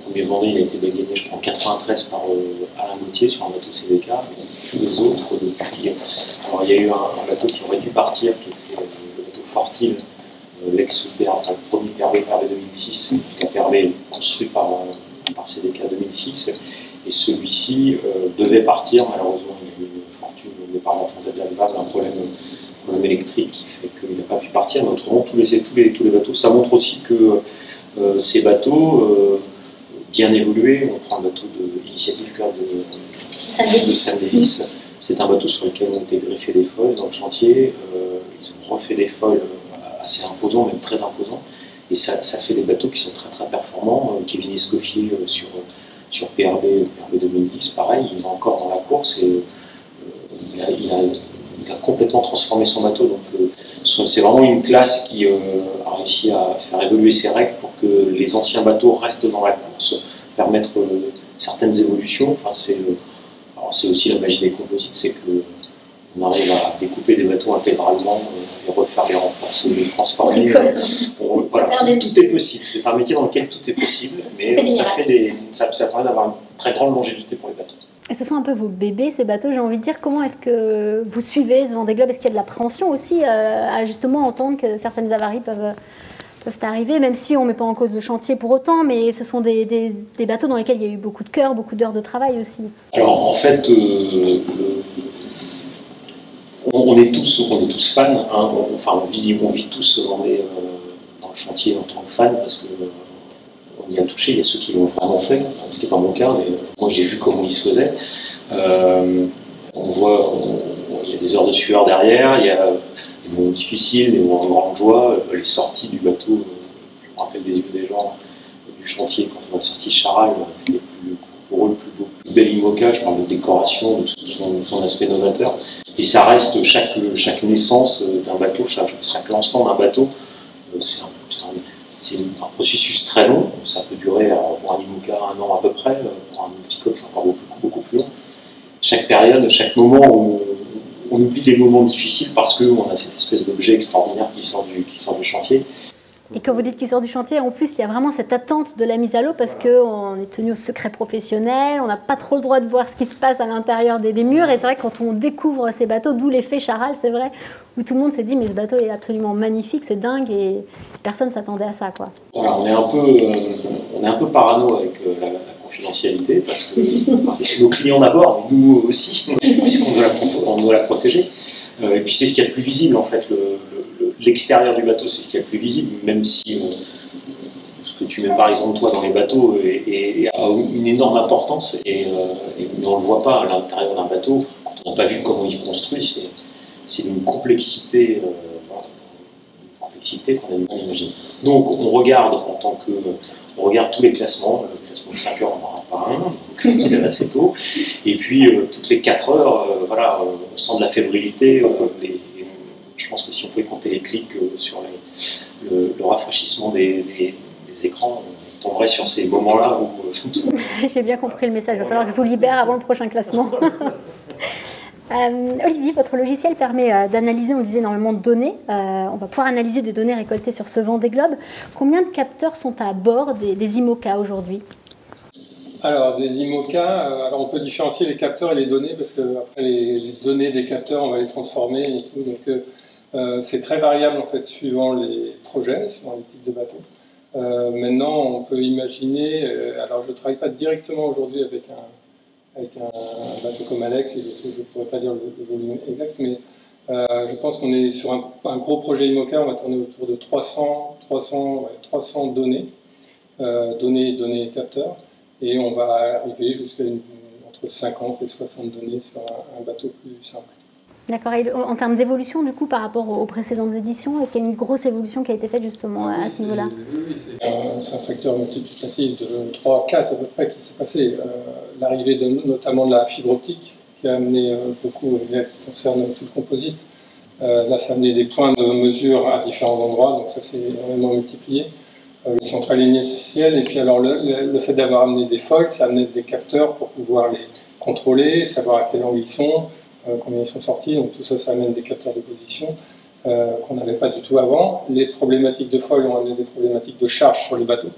Le premier Vendée, il a été gagné, je crois, en 93 par Alain Gauthier sur un bateau CDK. Et tous les autres depuis. Alors, il y a eu un bateau qui aurait dû partir, qui était le bateau Fortil, le premier PRB 2006, en tout cas PRB construit par CDK 2006. Et celui-ci devait partir, malheureusement, il y a eu une fortune au départ de la Transat Base, un problème électrique qui fait qu'il n'a pas pu partir. Mais autrement, tous les bateaux, ça montre aussi que ces bateaux, bien évolués, on prend le bateau de l'Initiative Cœur de Sam Davis, c'est un bateau sur lequel ont été greffés des foils dans le chantier, ils ont refait des foils assez imposants, même très imposants, et ça fait des bateaux qui sont très très performants. Kevin Escoffier sur PRB 2010, pareil, il est encore dans la course et il a complètement transformé son bateau. Donc c'est vraiment une classe qui a réussi à faire évoluer ses règles pour que les anciens bateaux restent dans la course, permettre certaines évolutions. Enfin, c'est aussi la magie des composites, c'est qu'on arrive à découper des bateaux intégralement, les refaire, les renforcer, les transformer. Voilà, tout est possible. C'est un métier dans lequel tout est possible, mais ça permet d'avoir une très grande longévité pour les bateaux. Et ce sont un peu vos bébés, ces bateaux, j'ai envie de dire. Comment est-ce que vous suivez ce Vendée Globe? Est-ce qu'il y a de l'appréhension aussi à justement entendre que certaines avaries peuvent arriver, même si on ne met pas en cause le chantier pour autant, mais ce sont des bateaux dans lesquels il y a eu beaucoup de cœur, beaucoup d'heures de travail aussi. Alors en fait, on est tous fans, hein, on vit tous dans le chantier en tant que fan, parce que on y a touché, il y a ceux qui l'ont vraiment fait, c'était pas mon cas, mais moi j'ai vu comment il se faisait. On voit, il y a des heures de sueur derrière, il y a des moments difficiles, des moments de grande joie, les sorties du bateau, je me rappelle des yeux des gens du chantier quand on a sorti Charal, c'était pour eux le plus bel IMOCA, je parle de décoration, de son aspect novateur. Et ça reste chaque naissance d'un bateau, chaque lancement d'un bateau, c'est un processus très long, ça peut durer pour un IMOCA 1 an à peu près, pour un multicoque c'est encore beaucoup plus long. Chaque période, chaque moment, on oublie les moments difficiles parce qu'on a cette espèce d'objet extraordinaire qui sort du chantier. Et quand vous dites qu'il sort du chantier, en plus, il y a vraiment cette attente de la mise à l'eau parce qu'on est tenu au secret professionnel, on n'a pas trop le droit de voir ce qui se passe à l'intérieur des murs. Et c'est vrai que quand on découvre ces bateaux, d'où l'effet Charal, c'est vrai, où tout le monde s'est dit mais ce bateau est absolument magnifique, c'est dingue et personne ne s'attendait à ça, quoi. Voilà, on est un peu parano avec la confidentialité parce que nos clients d'abord, mais nous aussi, puisqu'on doit la protéger. Et puis c'est ce qu'il y a de plus visible en fait. L'extérieur du bateau, c'est ce qu'il y a de plus visible, même si ce que tu mets par exemple toi dans les bateaux a une énorme importance et mais on ne le voit pas à l'intérieur d'un bateau. Quand on n'a pas vu comment il se construit, c'est une complexité qu'on a du mal à imaginer. Donc on regarde on regarde tous les classements. Le classement de 5 heures, on n'en aura pas un, donc c'est assez tôt. Et puis toutes les 4 heures, voilà, on sent de la fébrilité. Je pense que si on pouvait compter les clics sur le rafraîchissement des écrans, on tomberait sur ces moments-là où... J'ai bien compris le message, il va falloir que je vous libère avant le prochain classement. Olivier, votre logiciel permet d'analyser, on disait, énormément de données. On va pouvoir analyser des données récoltées sur ce Vendée Globe. Combien de capteurs sont à bord des IMOCA aujourd'hui ? Alors, des IMOCA, on peut différencier les capteurs et les données, parce que après les données des capteurs, on va les transformer et tout. Donc, c'est très variable en fait, suivant les projets, suivant les types de bateaux. Maintenant, on peut imaginer, alors je ne travaille pas directement aujourd'hui avec un bateau comme Alex, et je ne pourrais pas dire le volume exact, mais je pense qu'on est sur un gros projet IMOCA, on va tourner autour de 300 données, données capteurs, et on va arriver jusqu'à entre 50 et 60 données sur un bateau plus simple. D'accord. Et en termes d'évolution, du coup, par rapport aux précédentes éditions, est-ce qu'il y a une grosse évolution qui a été faite justement à ce niveau-là ? Oui, c'est un facteur multiplicatif de 3-4 à peu près qui s'est passé. L'arrivée notamment de la fibre optique qui a amené beaucoup, qui concerne tout le composite. Là, ça a amené des points de mesure à différents endroits, donc ça s'est énormément multiplié. Les centrales initiales, et puis alors le fait d'avoir amené des foils, ça a amené des capteurs pour pouvoir les contrôler, savoir à quel angle ils sont, combien ils sont sortis, donc tout ça, ça amène des capteurs de position qu'on n'avait pas du tout avant. Les problématiques de foil ont amené des problématiques de charge sur les bateaux,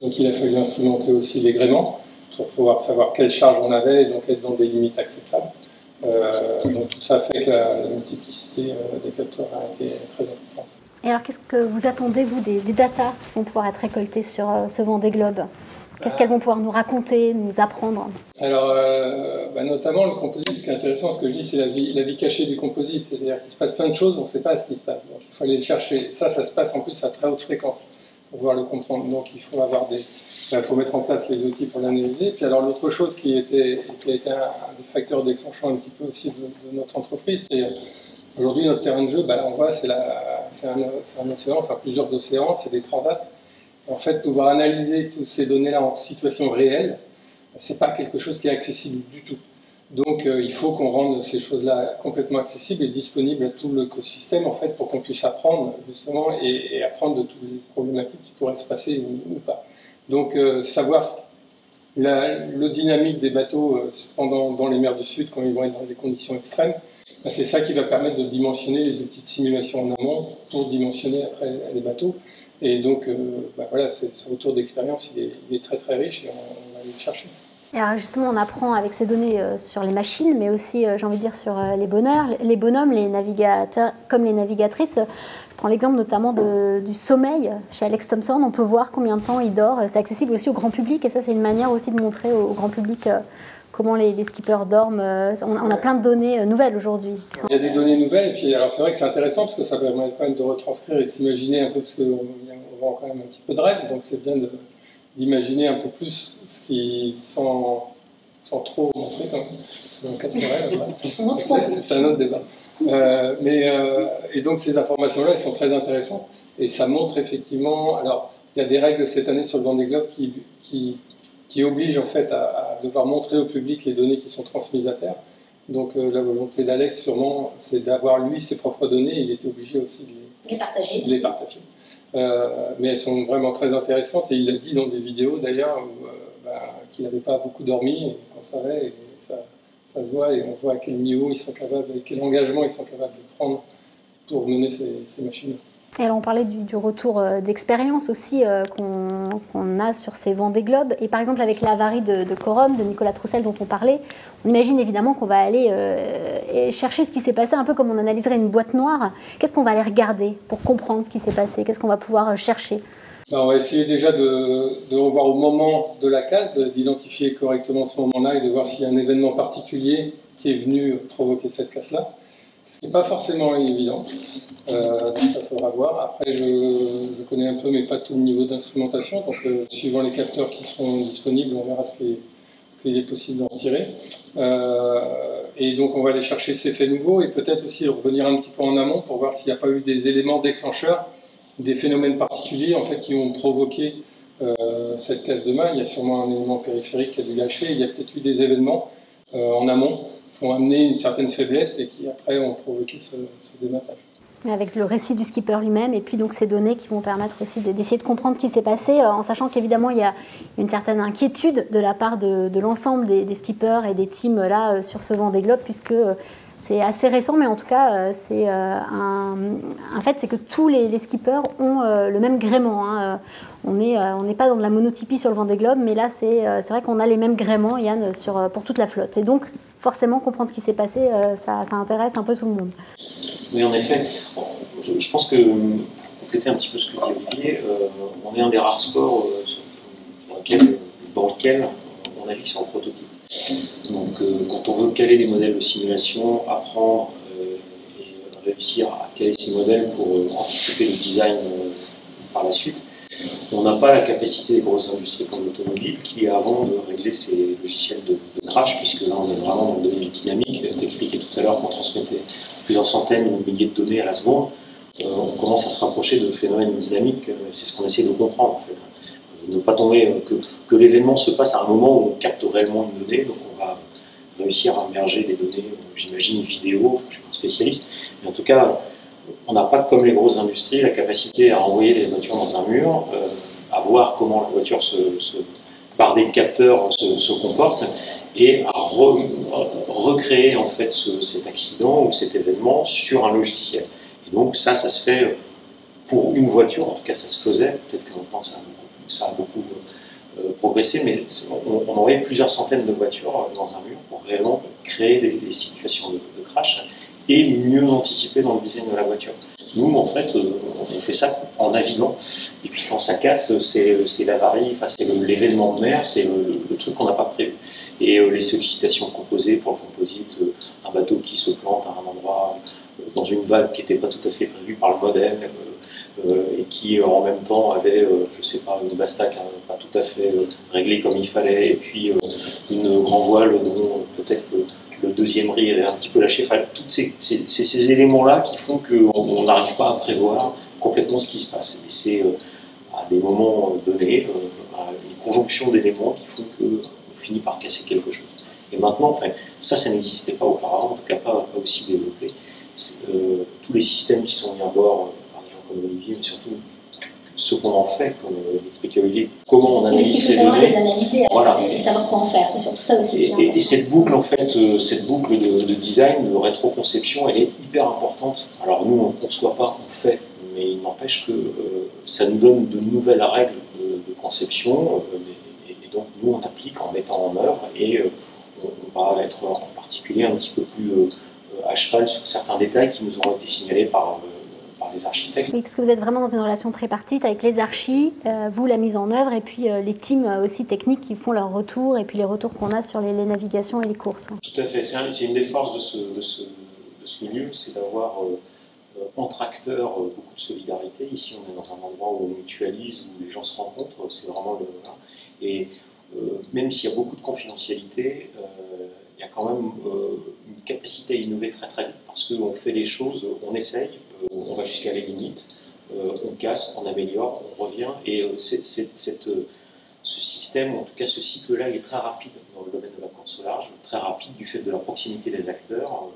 donc il a fallu instrumenter aussi les gréements pour pouvoir savoir quelle charge on avait et donc être dans des limites acceptables. Donc tout ça fait que la multiplicité des capteurs a été très importante. Et alors qu'est-ce que vous attendez, vous, des datas qui vont pouvoir être récoltées sur ce Vendée Globe ? Qu'est-ce qu'elles vont pouvoir nous raconter, nous apprendre ? Alors, notamment le composite, ce qui est intéressant, ce que je dis, c'est la vie cachée du composite. C'est-à-dire qu'il se passe plein de choses, on ne sait pas ce qui se passe. Donc il faut aller le chercher. Ça se passe en plus à très haute fréquence pour pouvoir le comprendre. Donc il faut faut mettre en place les outils pour l'analyser. Puis alors l'autre chose qui a été un des facteurs déclenchants un petit peu aussi de notre entreprise, c'est aujourd'hui notre terrain de jeu, là on voit, c'est un océan, enfin plusieurs océans, c'est des transats. En fait, pouvoir analyser toutes ces données-là en situation réelle, c'est pas quelque chose qui est accessible du tout. Donc il faut qu'on rende ces choses-là complètement accessibles et disponibles à tout l'écosystème en fait, pour qu'on puisse apprendre justement et apprendre de toutes les problématiques qui pourraient se passer ou pas. Donc savoir le dynamique des bateaux dans les mers du Sud quand ils vont être dans des conditions extrêmes, c'est ça qui va permettre de dimensionner les outils de simulation en amont pour dimensionner après les bateaux. Et donc voilà, ce retour d'expérience il est très très riche et on va aller le chercher. Et alors justement, on apprend avec ces données sur les machines, mais aussi, j'ai envie de dire, sur les bonhommes, les navigateurs comme les navigatrices. Je prends l'exemple notamment du sommeil chez Alex Thomson. On peut voir combien de temps il dort. C'est accessible aussi au grand public et ça, c'est une manière aussi de montrer au grand public comment les skippers dorment. On a plein de données nouvelles aujourd'hui. Il y a des données nouvelles, et puis alors c'est vrai que c'est intéressant parce que ça permet quand même de retranscrire et de s'imaginer un peu, parce qu'on vend quand même un petit peu de rêve, donc c'est bien d'imaginer un peu plus ce qui, sans trop montrer quand même. C'est un cas de rêve, c'est un autre débat. Et donc ces informations-là, elles sont très intéressantes, et ça montre effectivement, alors il y a des règles cette année sur le Vendée Globe qui obligent en fait à devoir montrer au public les données qui sont transmises à terre. Donc la volonté d'Alex, sûrement, c'est d'avoir lui ses propres données, il était obligé aussi de les partager. Mais elles sont vraiment très intéressantes, et il l'a dit dans des vidéos d'ailleurs, qu'il n'avait pas beaucoup dormi, et qu'on savait, et ça se voit, et on voit à quel niveau ils sont capables, et quel engagement ils sont capables de prendre pour mener ces machines. Et alors on parlait du retour d'expérience aussi qu'on a sur ces Vendée Globe. Et par exemple avec l'avarie de Corum, de Nicolas Troussel dont on parlait, on imagine évidemment qu'on va aller chercher ce qui s'est passé, un peu comme on analyserait une boîte noire. Qu'est-ce qu'on va aller regarder pour comprendre ce qui s'est passé? Qu'est-ce qu'on va pouvoir chercher? Alors, on va essayer déjà de revoir au moment de la cale, d'identifier correctement ce moment-là et de voir s'il y a un événement particulier qui est venu provoquer cette casse-là. Ce qui n'est pas forcément évident, donc ça faudra voir. Après, je connais un peu, mais pas tout le niveau d'instrumentation, donc suivant les capteurs qui seront disponibles, on verra ce qu'il est possible d'en tirer. Et donc on va aller chercher ces faits nouveaux, et peut-être aussi revenir un petit peu en amont pour voir s'il n'y a pas eu des éléments déclencheurs, des phénomènes particuliers en fait, qui ont provoqué cette casse de main. Il y a sûrement un élément périphérique qui a dû lâcher, il y a peut-être eu des événements en amont qui ont amené une certaine faiblesse et qui après ont provoqué ce dématage. Avec le récit du skipper lui-même, et puis donc ces données qui vont permettre aussi d'essayer de comprendre ce qui s'est passé, en sachant qu'évidemment il y a une certaine inquiétude de la part de l'ensemble des skippers et des teams là sur ce Vendée Globe, puisque c'est assez récent, mais en tout cas c'est un fait, c'est que tous les skippers ont le même gréement. Hein. On n'est pas dans de la monotypie sur le Vendée Globe, mais là c'est vrai qu'on a les mêmes gréements, Yann, pour toute la flotte. Et donc forcément comprendre ce qui s'est passé, ça intéresse un peu tout le monde. Oui, en effet. Je pense que, pour compléter un petit peu ce que dit Olivier, on est un des rares sports dans lequel on navigue sur un prototype. Donc, quand on veut caler des modèles de simulation, apprendre et réussir à caler ces modèles pour anticiper le design par la suite, on n'a pas la capacité des grosses industries comme l'automobile qui, avant de régler ces logiciels de crash, puisque là on est vraiment dans le domaine dynamique, tu expliquais tout à l'heure qu'on transmettait plusieurs centaines ou milliers de données à la seconde, on commence à se rapprocher de phénomènes dynamiques, c'est ce qu'on essaie de comprendre en fait. Ne pas tomber, que l'événement se passe à un moment où on capte réellement une donnée, donc on va réussir à merger des données, j'imagine vidéo, je ne suis pas spécialiste, mais en tout cas, on n'a pas, comme les grosses industries, la capacité à envoyer des voitures dans un mur, à voir comment la voiture par des capteurs se comporte, et à recréer en fait cet accident ou cet événement sur un logiciel. Et donc ça se fait pour une voiture, en tout cas ça se faisait, peut-être que maintenant ça a beaucoup progressé, mais on envoyait plusieurs centaines de voitures dans un mur pour réellement créer des situations de crash et mieux anticiper dans le design de la voiture. Nous, en fait, on fait ça en naviguant, et puis quand ça casse, c'est l'avarie, enfin, c'est l'événement de mer, c'est le truc qu'on n'a pas prévu. Et les sollicitations composées pour le composite, un bateau qui se plante à un endroit, dans une vague qui n'était pas tout à fait prévue par le modèle, et qui en même temps avait, je sais pas, une bastac pas tout à fait réglée comme il fallait, et puis une grand voile dont peut-être le deuxième riz est un petit peu lâché. Enfin, tous ces éléments-là qui font qu'on n'arrive pas à prévoir complètement ce qui se passe. Et c'est à des moments donnés, une conjonction d'éléments qui font qu'on finit par casser quelque chose. Et maintenant, enfin, ça n'existait pas auparavant, en tout cas pas aussi développé. Tous les systèmes qui sont mis à bord par des gens comme Olivier, mais surtout ce qu'on en fait, comme l'expliquait Olivier, comment on analyse ces données. Les analyser voilà. Et savoir quoi en faire, c'est surtout ça aussi. Et cette boucle, en fait, cette boucle de design, de rétroconception, elle est hyper importante. Alors nous, on ne conçoit pas, on fait, mais il n'empêche que ça nous donne de nouvelles règles de conception, et donc nous, on applique en mettant en œuvre, et on va être en particulier un petit peu plus à cheval sur certains détails qui nous ont été signalés par les les architectes. Oui, parce que vous êtes vraiment dans une relation tripartite avec les archis, vous la mise en œuvre, et puis les teams aussi techniques qui font leur retour, et puis les retours qu'on a sur les navigations et les courses. Tout à fait, c'est une des forces de ce milieu, c'est d'avoir entre acteurs beaucoup de solidarité. Ici, on est dans un endroit où on mutualise, où les gens se rencontrent, c'est vraiment le... Et même s'il y a beaucoup de confidentialité, il y a quand même une capacité à innover très très vite, parce qu'on fait les choses, on essaye, on va jusqu'à les limites, on casse, on améliore, on revient, et ce système, ou en tout cas ce cycle-là, il est très rapide dans le domaine de la course au large, très rapide du fait de la proximité des acteurs.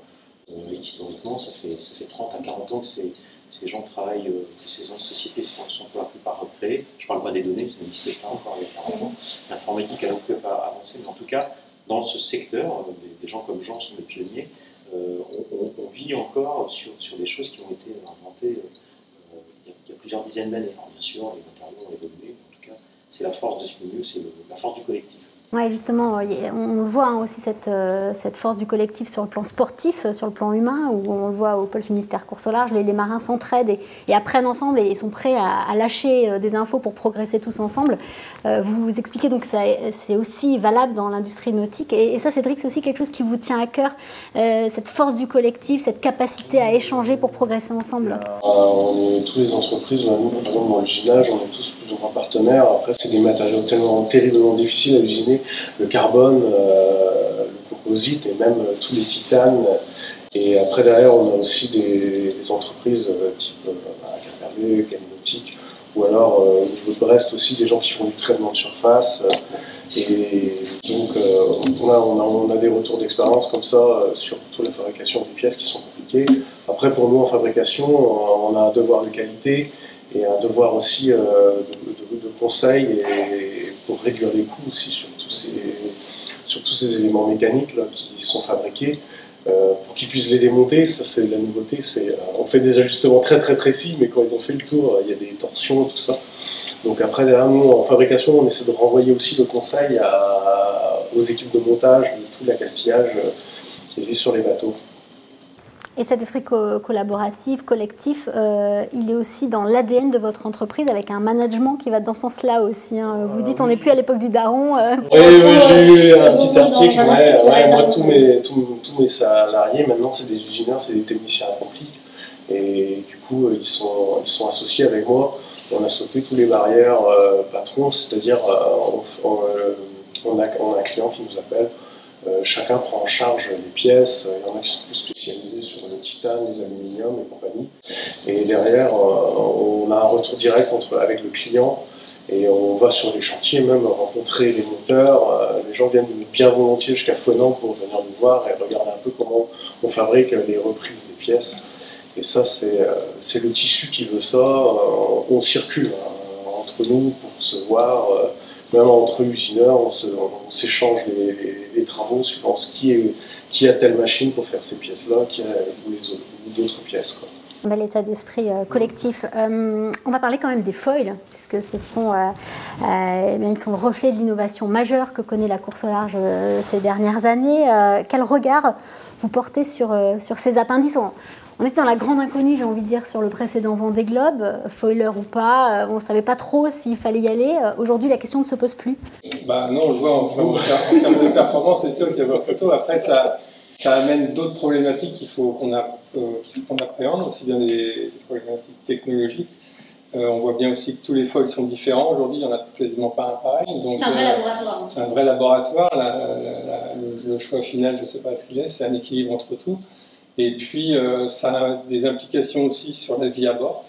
Historiquement, ça fait 30 à 40 ans que ces gens travaillent, que ces sociétés sont pour la plupart créées. Je ne parle pas des données, ça n'existait pas encore il y a 40 ans. L'informatique a donc pas avancé, mais en tout cas, dans ce secteur, des gens comme Jean sont des pionniers, on vit encore sur des choses qui ont été inventées il y a plusieurs dizaines d'années. Alors bien sûr, les matériaux ont évolué, mais en tout cas, c'est la force de ce milieu, c'est la force du collectif. Oui, justement, on voit aussi cette force du collectif sur le plan sportif, sur le plan humain, où on le voit au pôle Finistère Course au large, les marins s'entraident et apprennent ensemble et sont prêts à lâcher des infos pour progresser tous ensemble. Vous expliquez donc que c'est aussi valable dans l'industrie nautique. Et ça, Cédric, c'est aussi quelque chose qui vous tient à cœur, cette force du collectif, cette capacité à échanger pour progresser ensemble. Toutes les entreprises, nous, par exemple dans l'usinage, on est tous plus ou moins partenaires. Après, c'est des matériaux tellement terriblement difficiles à usiner. Le carbone, le composite et même tous les titanes. Et après, derrière, on a aussi des entreprises type Capervé, Caminautique, ou alors au niveau de Brest aussi, des gens qui font du traitement de surface. Et donc, on a des retours d'expérience comme ça, surtout la fabrication des pièces qui sont compliquées. Après, pour nous, en fabrication, on a un devoir de qualité et un devoir aussi de conseil et pour réduire les coûts aussi sur tous ces éléments mécaniques là, qui sont fabriqués, pour qu'ils puissent les démonter. Ça, c'est la nouveauté. On fait des ajustements très très précis, mais quand ils ont fait le tour, il y a des torsions, tout ça. Donc après, derrière nous, en fabrication, on essaie de renvoyer aussi le conseil aux équipes de montage de tout l'accastillage qui existe sur les bateaux. Et cet esprit collaboratif, collectif, il est aussi dans l'ADN de votre entreprise, avec un management qui va dans ce sens-là aussi. Hein. Vous dites, on n'est plus à l'époque du daron. Oui, j'ai lu un petit article. Moi, tous mes salariés, maintenant, c'est des usineurs, c'est des techniciens accomplis. Et du coup, ils sont associés avec moi. On a sauté toutes les barrières patrons, c'est-à-dire on a un client qui nous appelle. Chacun prend en charge les pièces, il y en a qui sont plus spécialisés sur le titane, les aluminiums et compagnie. Et derrière, on a un retour direct avec le client et on va sur les chantiers même rencontrer les monteurs. Les gens viennent bien volontiers jusqu'à Fonan pour venir nous voir et regarder un peu comment on fabrique les reprises des pièces. Et ça, c'est le tissu qui veut ça. On circule entre nous pour se voir. Même entre usineurs, on s'échange les travaux suivant qui a telle machine pour faire ces pièces-là, ou d'autres pièces. Quoi. Bel état d'esprit collectif. On va parler quand même des foils, puisque ils sont le reflet de l'innovation majeure que connaît la course au large ces dernières années. Quel regard vous portez sur ces appendices? On était dans la grande inconnue, j'ai envie de dire, sur le précédent Vendée Globe, foiler ou pas, on ne savait pas trop s'il fallait y aller. Aujourd'hui, la question ne se pose plus. Non, on le voit en termes de performance, c'est sûr qu'il y a vos photos. Après, ça amène d'autres problématiques qu'on appréhende, aussi bien des problématiques technologiques. On voit bien aussi que tous les foils sont différents. Aujourd'hui, il n'y en a quasiment pas un pareil. C'est un vrai laboratoire. C'est un vrai laboratoire. Le choix final, je ne sais pas ce qu'il est, c'est un équilibre entre tout. Et puis, ça a des implications aussi sur la vie à bord.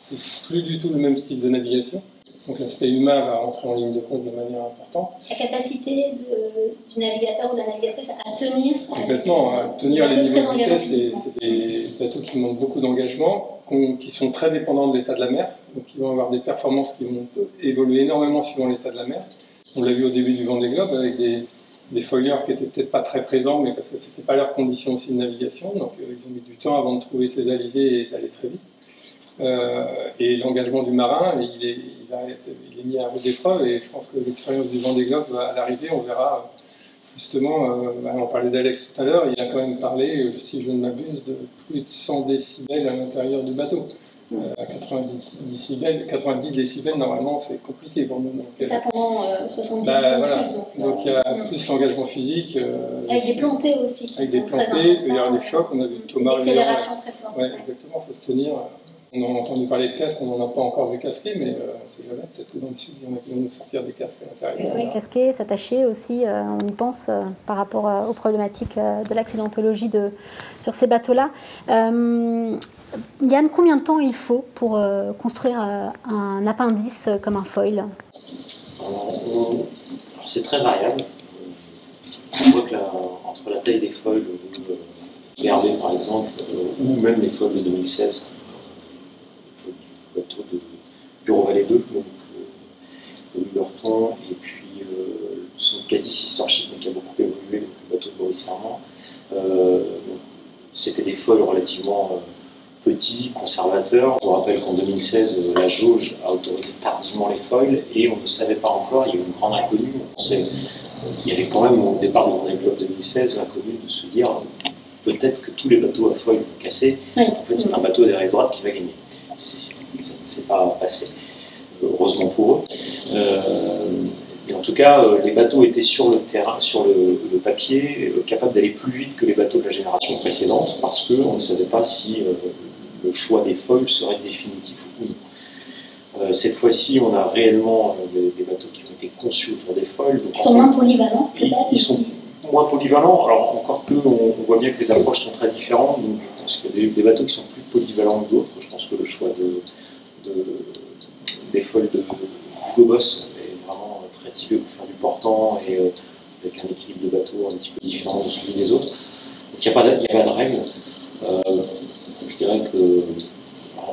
C'est plus du tout le même style de navigation. Donc l'aspect humain va rentrer en ligne de compte de manière importante. La capacité du navigateur ou de la navigatrice à tenir. Complètement. Tenir les niveaux de vitesse, c'est des bateaux qui demandent beaucoup d'engagement, qui sont très dépendants de l'état de la mer. Donc ils vont avoir des performances qui vont évoluer énormément suivant l'état de la mer. On l'a vu au début du Vendée Globe avec des foilers qui n'étaient peut-être pas très présents, mais parce que ce n'était pas leur condition aussi de navigation. Donc ils ont mis du temps avant de trouver ces alizés et d'aller très vite. Et l'engagement du marin, il est mis à rude épreuve, et je pense que l'expérience du Vendée Globe, à l'arrivée, on verra justement, on parlait d'Alex tout à l'heure, il a quand même parlé, si je ne m'abuse, de plus de 100 décibels à l'intérieur du bateau. À 90 décibels, normalement, c'est compliqué pour nous. Et ça pendant 70 voilà. plus. Donc il y a plus l'engagement physique. Avec des plantées aussi. Avec des plantées, il y a des chocs, on a vu Thomas. Une accélération très forte. Ouais, exactement, il faut se tenir. On a entendu parler de casque, on n'en a pas encore vu casquer, mais on ne sait jamais, peut-être que dans le sud, il y en a qui vont nous sortir des casques à l'intérieur. Oui, casquer, s'attacher aussi, on y pense par rapport aux problématiques de l'accidentologie sur ces bateaux-là. Yann, combien de temps il faut pour construire un appendice comme un foil? Alors, c'est très variable. On voit que entre la taille des foils Gardé par exemple, ou même les foils de 2016, le bateau de Bureau Vallée 2, donc de Lurton, et puis son Caddy Sister Ship, qui a beaucoup évolué, donc le bateau de Boris Herman. C'était des foils relativement petits, conservateurs. Je vous rappelle qu'en 2016, la jauge a autorisé tardivement les foils et on ne savait pas encore, il y a eu une grande inconnue. Il y avait quand même au départ de Vendée Globe 2016 l'inconnue de se dire peut-être que tous les bateaux à foils vont casser. Oui. En fait, c'est un bateau derrière droite qui va gagner. Ça ne s'est pas passé, heureusement pour eux. Et en tout cas, les bateaux étaient sur le terrain, sur le papier, capables d'aller plus vite que les bateaux de la génération précédente, parce qu'on ne savait pas si le choix des foils serait définitif ou non. Cette fois-ci, on a réellement des bateaux qui ont été conçus autour des foils. Ils sont moins polyvalents, peut-être? Ils sont moins polyvalents, alors encore que on voit bien que les approches sont très différentes, donc je pense qu'il y a des bateaux qui sont plus polyvalents que d'autres. Je pense que le choix des foils de Hugo Boss est vraiment très typé pour faire du portant et avec un équilibre de bateau un petit peu différent de celui des autres. Donc il n'y a pas de règle. Je dirais que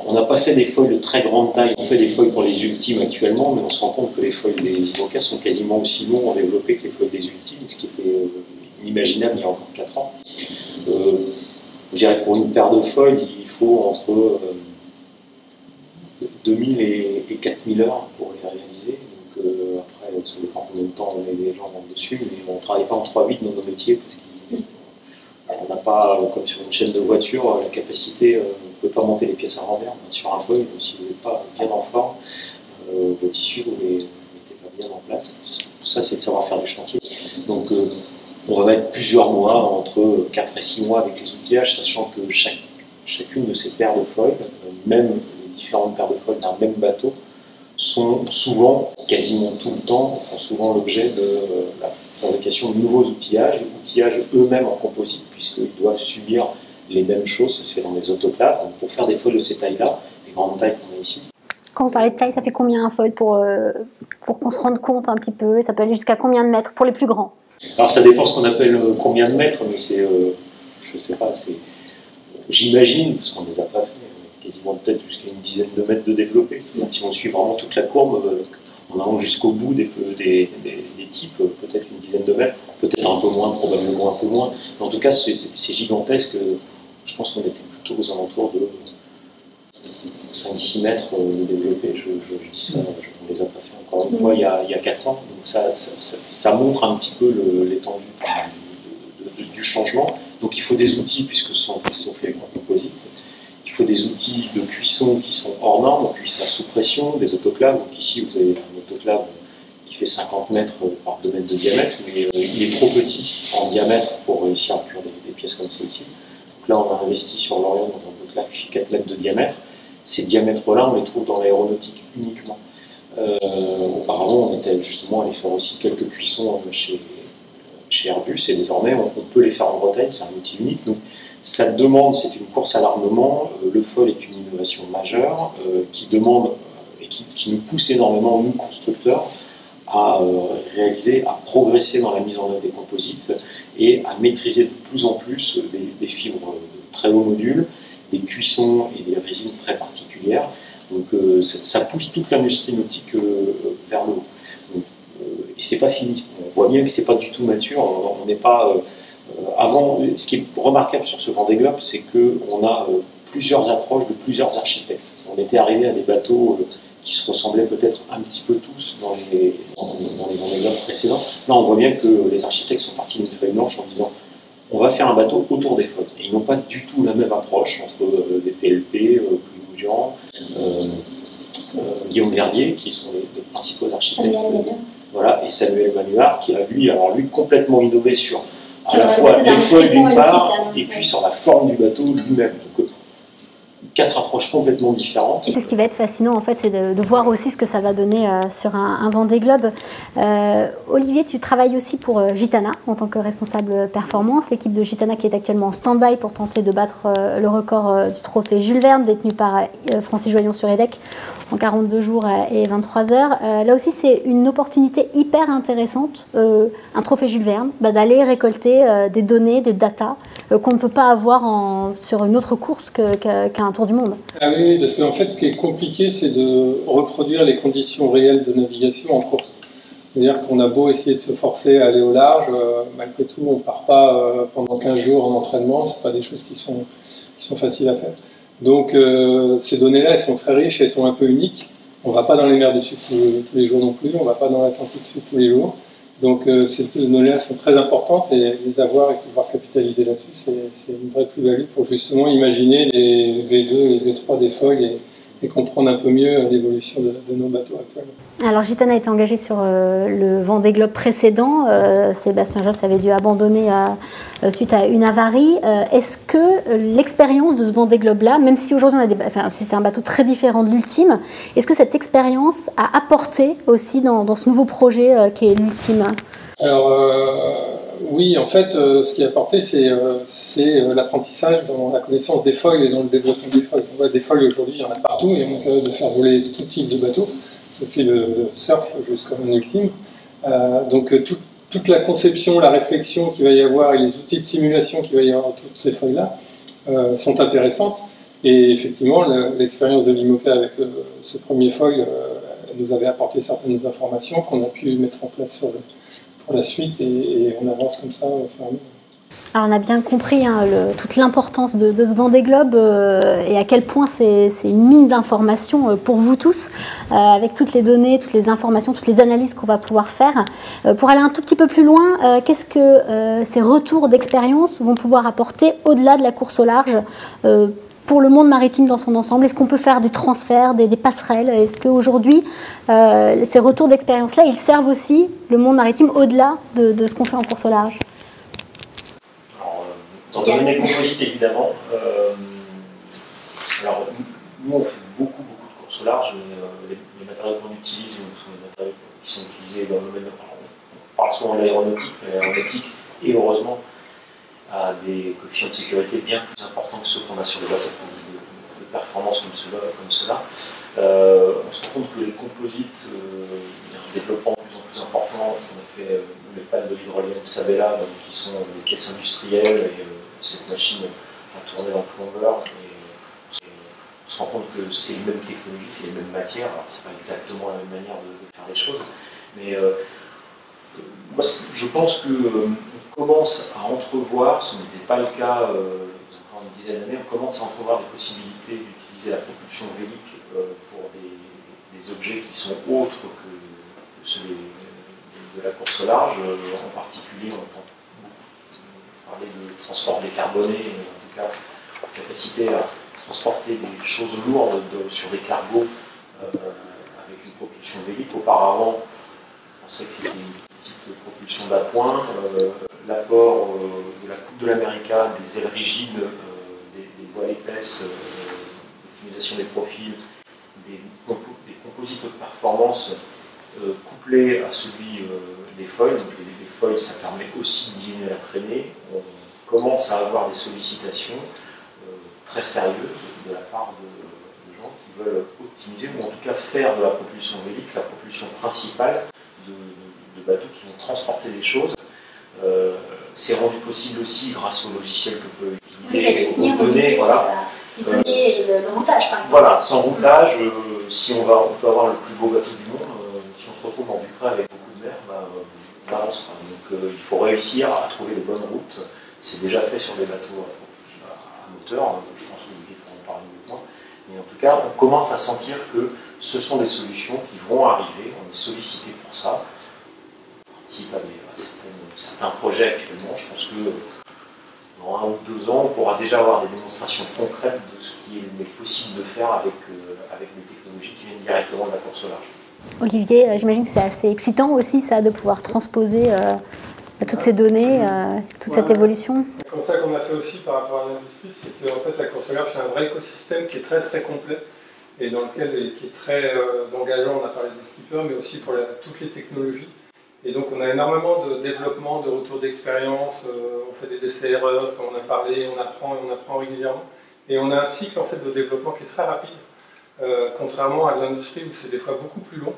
on n'a pas fait des foils de très grande taille, on fait des foils pour les ultimes actuellement, mais on se rend compte que les foils des IMOCA sont quasiment aussi longs en développé que les foils des ultimes, ce qui était inimaginable il y a encore 4 ans. Je dirais que pour une paire de foils, il faut entre 2000 et 4000 heures pour les réaliser. Donc après, ça dépend combien de temps on met les gens dessus, mais on ne travaille pas en 3/8 dans nos métiers, parce qu'on n'a pas, comme sur une chaîne de voiture, la capacité, on ne peut pas monter les pièces à l'envers. Sur un foil, si vous n'êtes pas bien en forme, vos tissus, vous ne les mettez pas bien en place. Tout ça, c'est le savoir-faire du chantier. Donc on va mettre plusieurs mois, entre 4 et 6 mois avec les outillages, sachant que chacune de ces paires de foils, même les différentes paires de foils d'un même bateau, sont souvent, quasiment tout le temps, font souvent l'objet de la fabrication de nouveaux outillages eux-mêmes en composite, puisqu'ils doivent subir les mêmes choses, ça se fait dans des autoclaves. Donc pour faire des foils de ces tailles-là, les grandes tailles qu'on a ici. Quand vous parlez de taille, ça fait combien un foil pour qu'on se rende compte un petit peu? Ça peut aller jusqu'à combien de mètres pour les plus grands? Alors ça dépend ce qu'on appelle combien de mètres, mais c'est, je sais pas, j'imagine, parce qu'on ne les a pas fait, quasiment peut-être jusqu'à une dizaine de mètres de développé. C'est-à-dire que si on suit vraiment toute la courbe, on allant jusqu'au bout des types, peut-être une dizaine de mètres, peut-être un peu moins, probablement un peu moins. Mais en tout cas, c'est gigantesque. Je pense qu'on était plutôt aux alentours de 5-6 mètres de développé. Je dis ça, on ne les a pas fait encore une fois il y a 4 ans. Donc ça montre un petit peu l'étendue du changement. Donc il faut des outils, puisque ce sont faits en composite. Il faut des outils de cuisson qui sont hors normes, on cuit ça sous pression, des autoclaves. Donc ici, vous avez un autoclave qui fait 50 mètres par 2 mètres de diamètre, mais il est trop petit en diamètre pour réussir à cuire des pièces comme celle-ci. Donc là, on a investi sur l'Orient dans un autoclave qui fait 4 mètres de diamètre. Ces diamètres-là, on les trouve dans l'aéronautique uniquement. Auparavant, on était justement allé faire aussi quelques cuissons chez Airbus, et désormais, on peut les faire en Bretagne, c'est un outil unique. Donc, ça demande, c'est une course à l'armement. Le foil est une innovation majeure qui demande et qui nous pousse énormément, nous constructeurs, à réaliser, à progresser dans la mise en œuvre des composites et à maîtriser de plus en plus des fibres de très haut module, des cuissons et des résines très particulières. Donc ça pousse toute l'industrie nautique vers le haut. Donc, et c'est pas fini. On voit bien que c'est pas du tout mature. On n'est pas avant. Ce qui est remarquable sur ce Vendée Globe, c'est qu'on a plusieurs approches de plusieurs architectes. On était arrivé à des bateaux qui se ressemblaient peut-être un petit peu tous dans les Vendée Globe précédents. Là, on voit bien que les architectes sont partis d'une feuille blanche en disant on va faire un bateau autour des foils. Et ils n'ont pas du tout la même approche entre des PLP, plus Durand, Guillaume Verdier, qui sont les principaux architectes, voilà, et Samuel Manuard, qui a lui complètement innové sur à la fois les feuilles d'une part, et puis sur la forme du bateau lui-même. Donc, 4 approches complètement différentes. Et c'est ce qui va être fascinant en fait, c'est de voir aussi ce que ça va donner sur un Vendée Globe. Olivier, tu travailles aussi pour Gitana en tant que responsable performance, l'équipe de Gitana qui est actuellement en stand-by pour tenter de battre le record du trophée Jules Verne détenu par Francis Joyon sur EDEC en 42 jours et 23 heures. Là aussi, c'est une opportunité hyper intéressante, un trophée Jules Verne, d'aller récolter des données, des datas qu'on ne peut pas avoir sur une autre course qu'un Tour du Monde. Ah oui, parce qu'en fait, ce qui est compliqué, c'est de reproduire les conditions réelles de navigation en course. C'est-à-dire qu'on a beau essayer de se forcer à aller au large, malgré tout, on ne part pas pendant 15 jours en entraînement, ce pas des choses qui sont faciles à faire. Donc ces données-là, elles sont très riches, elles sont un peu uniques. On ne va pas dans les mers du Sud tous les jours non plus, on ne va pas dans l'Atlantique Sud tous les jours. Donc ces données-là sont très importantes et les avoir et pouvoir capitaliser là-dessus, c'est une vraie plus-value pour justement imaginer les V2 et les V3 des feuilles et comprendre un peu mieux l'évolution de nos bateaux actuellement. Alors Gitana a été engagé sur le Vendée Globe précédent. Sébastien Josse avait dû abandonner suite à une avarie. Est-ce que l'expérience de ce Vendée Globe-là, même si aujourd'hui si c'est un bateau très différent de l'Ultime, est-ce que cette expérience a apporté aussi dans ce nouveau projet qui est l'Ultime? Alors oui, en fait, ce qui a apporté, c'est l'apprentissage dans la connaissance des feuilles et dans le développement des feuilles. On voit des feuilles aujourd'hui, il y en a partout, et on est capable de faire voler tout type de bateau, depuis le surf jusqu'à un Ultime. Donc toute la conception, la réflexion qu'il va y avoir et les outils de simulation qu'il va y avoir dans toutes ces feuilles-là sont intéressantes. Et effectivement, l'expérience de l'IMOCA avec ce premier foil nous avait apporté certaines informations qu'on a pu mettre en place pour la suite et on avance comme ça au fur et à mesure. Alors on a bien compris toute l'importance de ce Vendée Globe et à quel point c'est une mine d'informations pour vous tous, avec toutes les données, toutes les informations, toutes les analyses qu'on va pouvoir faire. Pour aller un tout petit peu plus loin, qu'est-ce que ces retours d'expérience vont pouvoir apporter au-delà de la course au large pour le monde maritime dans son ensemble? Est-ce qu'on peut faire des transferts, des passerelles? Est-ce qu'aujourd'hui, ces retours d'expérience-là, ils servent aussi le monde maritime au-delà de ce qu'on fait en course au large? Dans le domaine des composites, évidemment. Alors, nous, on fait beaucoup de courses au large, mais les matériaux qu'on utilise sont les matériaux qui sont utilisés dans le domaine. On parle souvent de l'aéronautique, mais l'aéronautique, et heureusement, a des coefficients de sécurité bien plus importants que ceux qu'on a sur les bateaux de performance comme ceux-là. On se rend compte que les composites, il y a un développement de plus en plus important. On a fait les pannes de l'hydrolienne Sabella, qui sont des pièces industrielles, et cette machine a tourné dans le longueur. On se rend compte que c'est les mêmes technologies, c'est les mêmes matières. Alors, c'est pas exactement la même manière de faire les choses, mais moi, je pense qu'on commence à entrevoir, ce n'était pas le cas pendant une dizaine d'années, on commence à entrevoir des possibilités d'utiliser la propulsion vélique pour des objets qui sont autres que ceux de la course au large. En particulier, on entend beaucoup parler de transport décarboné, en tout cas, capacité à transporter des choses lourdes sur des cargos avec une propulsion vélique. Auparavant, on pensait que c'était une petite propulsion d'appoint. L'apport de la coupe de l'América, des ailes rigides, des voiles épaisses, l'optimisation des profils, des composites de performance couplés à celui des foils. Donc les foils, ça permet aussi de diminuer la traînée. On commence à avoir des sollicitations très sérieuses de la part de gens qui veulent optimiser ou en tout cas faire de la propulsion vélique la propulsion principale de bateaux qui vont transporter des choses. C'est rendu possible aussi grâce au logiciel que peut utiliser les données. Voilà. Le routage, par exemple. Voilà, sans routage, si on peut avoir le plus beau bateau du monde, si on se retrouve dans du près avec beaucoup de mer, on n'avance pas. Donc il faut réussir à trouver les bonnes routes. C'est déjà fait sur des bateaux à moteur, je pense que vous pourrez en parler de moi. Mais en tout cas, on commence à sentir que ce sont des solutions qui vont arriver, on est sollicité pour ça. On participe à certains projets actuellement, je pense que dans 1 1 ou 2 ans, on pourra déjà avoir des démonstrations concrètes de ce qui est possible de faire avec des technologies qui viennent directement de la course au large. Olivier, j'imagine que c'est assez excitant aussi ça, de pouvoir transposer toutes ces données, toute cette évolution. C'est comme ça qu'on a fait aussi par rapport à l'industrie, c'est qu'en fait la course au large c'est un vrai écosystème qui est très très complet et dans lequel qui est très engageant, on a parlé des skippers, mais aussi pour toutes les technologies. Et donc on a énormément de développement, de retours d'expérience, on fait des essais-erreurs, comme on a parlé, on apprend régulièrement. Et on a un cycle en fait de développement qui est très rapide, contrairement à l'industrie où c'est des fois beaucoup plus long.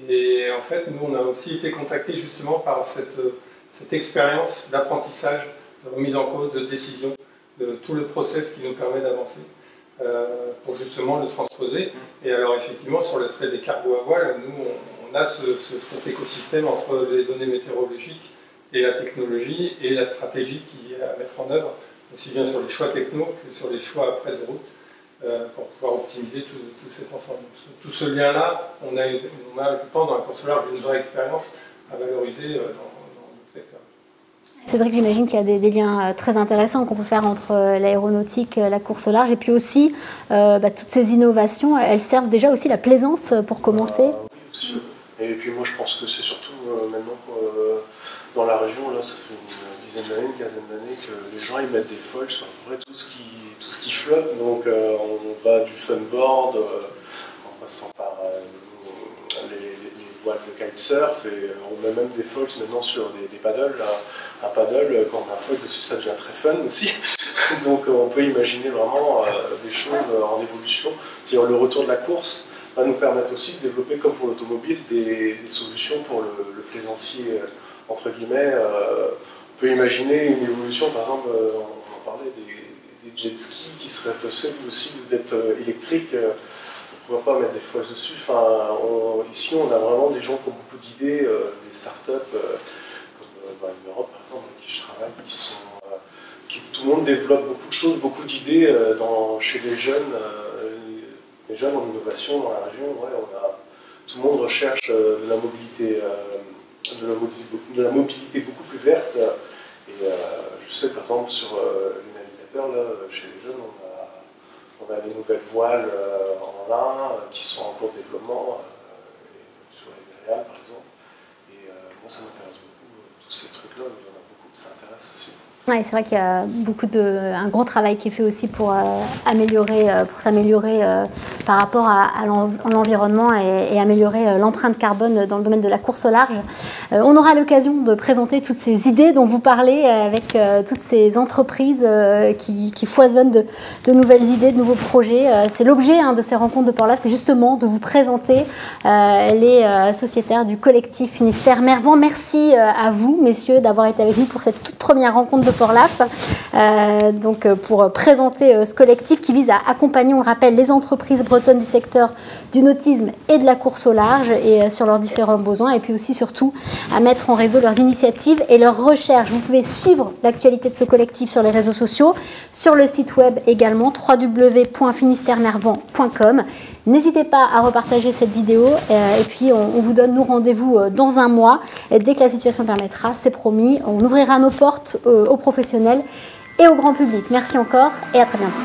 Et en fait, nous on a aussi été contactés justement par cette expérience d'apprentissage, de remise en cause, de décision, de tout le process qui nous permet d'avancer pour justement le transposer. Et alors effectivement, sur l'aspect des cargos à voile, nous on a cet écosystème entre les données météorologiques et la technologie et la stratégie qui est à mettre en œuvre, aussi bien sur les choix techno que sur les choix après de route, pour pouvoir optimiser tout cet ensemble. Tout ce lien-là, on a, je pense, dans la course au large, une vraie expérience à valoriser dans notre secteur. Cédric, j'imagine qu'il y a des liens très intéressants qu'on peut faire entre l'aéronautique, la course au large, et puis aussi toutes ces innovations, elles servent déjà aussi la plaisance pour commencer. Oui, aussi. Et puis moi je pense que c'est surtout maintenant dans la région, là ça fait une dizaine d'années, une quinzaine d'années que les gens ils mettent des foils sur à peu près tout ce qui flotte. Donc on va du funboard en passant par les voiles de kitesurf et on met même des foils maintenant sur des paddles. Un paddle, quand on a un foil dessus, ça devient très fun aussi. Donc on peut imaginer vraiment des choses en évolution. C'est-à-dire le retour de la course va nous permettre aussi de développer, comme pour l'automobile, des solutions pour le plaisancier, entre guillemets. On peut imaginer une évolution, par exemple, on en parlait des jet skis qui seraient possibles aussi d'être électriques. Pourquoi pas mettre des foils dessus. Enfin, ici, on a vraiment des gens qui ont beaucoup d'idées, des startups, comme en Europe, par exemple, avec qui je travaille, tout le monde développe beaucoup de choses, beaucoup d'idées chez les jeunes. Les jeunes en innovation dans la région, tout le monde recherche de la mobilité beaucoup plus verte. Et je sais par exemple sur les navigateurs, là, chez les jeunes, on a des nouvelles voiles en lin qui sont en cours de développement, sur les Myrial par exemple. Et moi ça m'intéresse beaucoup, tous ces trucs-là, il y en a beaucoup que ça intéresse aussi. Ouais, c'est vrai qu'il y a un gros travail qui est fait aussi pour s'améliorer par rapport à l'environnement et améliorer l'empreinte carbone dans le domaine de la course au large. On aura l'occasion de présenter toutes ces idées dont vous parlez avec toutes ces entreprises qui foisonnent de nouvelles idées, de nouveaux projets. C'est l'objet de ces rencontres de Port-Laf, c'est justement de vous présenter les sociétaires du collectif Finistère Mervan. Merci à vous, messieurs, d'avoir été avec nous pour cette toute première rencontre de Port-Laf, pour présenter ce collectif qui vise à accompagner, on le rappelle, les entreprises bretonnes du secteur du nautisme et de la course au large et sur leurs différents besoins, et puis aussi surtout à mettre en réseau leurs initiatives et leurs recherches. Vous pouvez suivre l'actualité de ce collectif sur les réseaux sociaux, sur le site web également, www.finistèremervan.com. N'hésitez pas à repartager cette vidéo et puis on vous donne rendez-vous dans un mois. Et dès que la situation permettra, c'est promis, on ouvrira nos portes aux professionnels et au grand public. Merci encore et à très bientôt.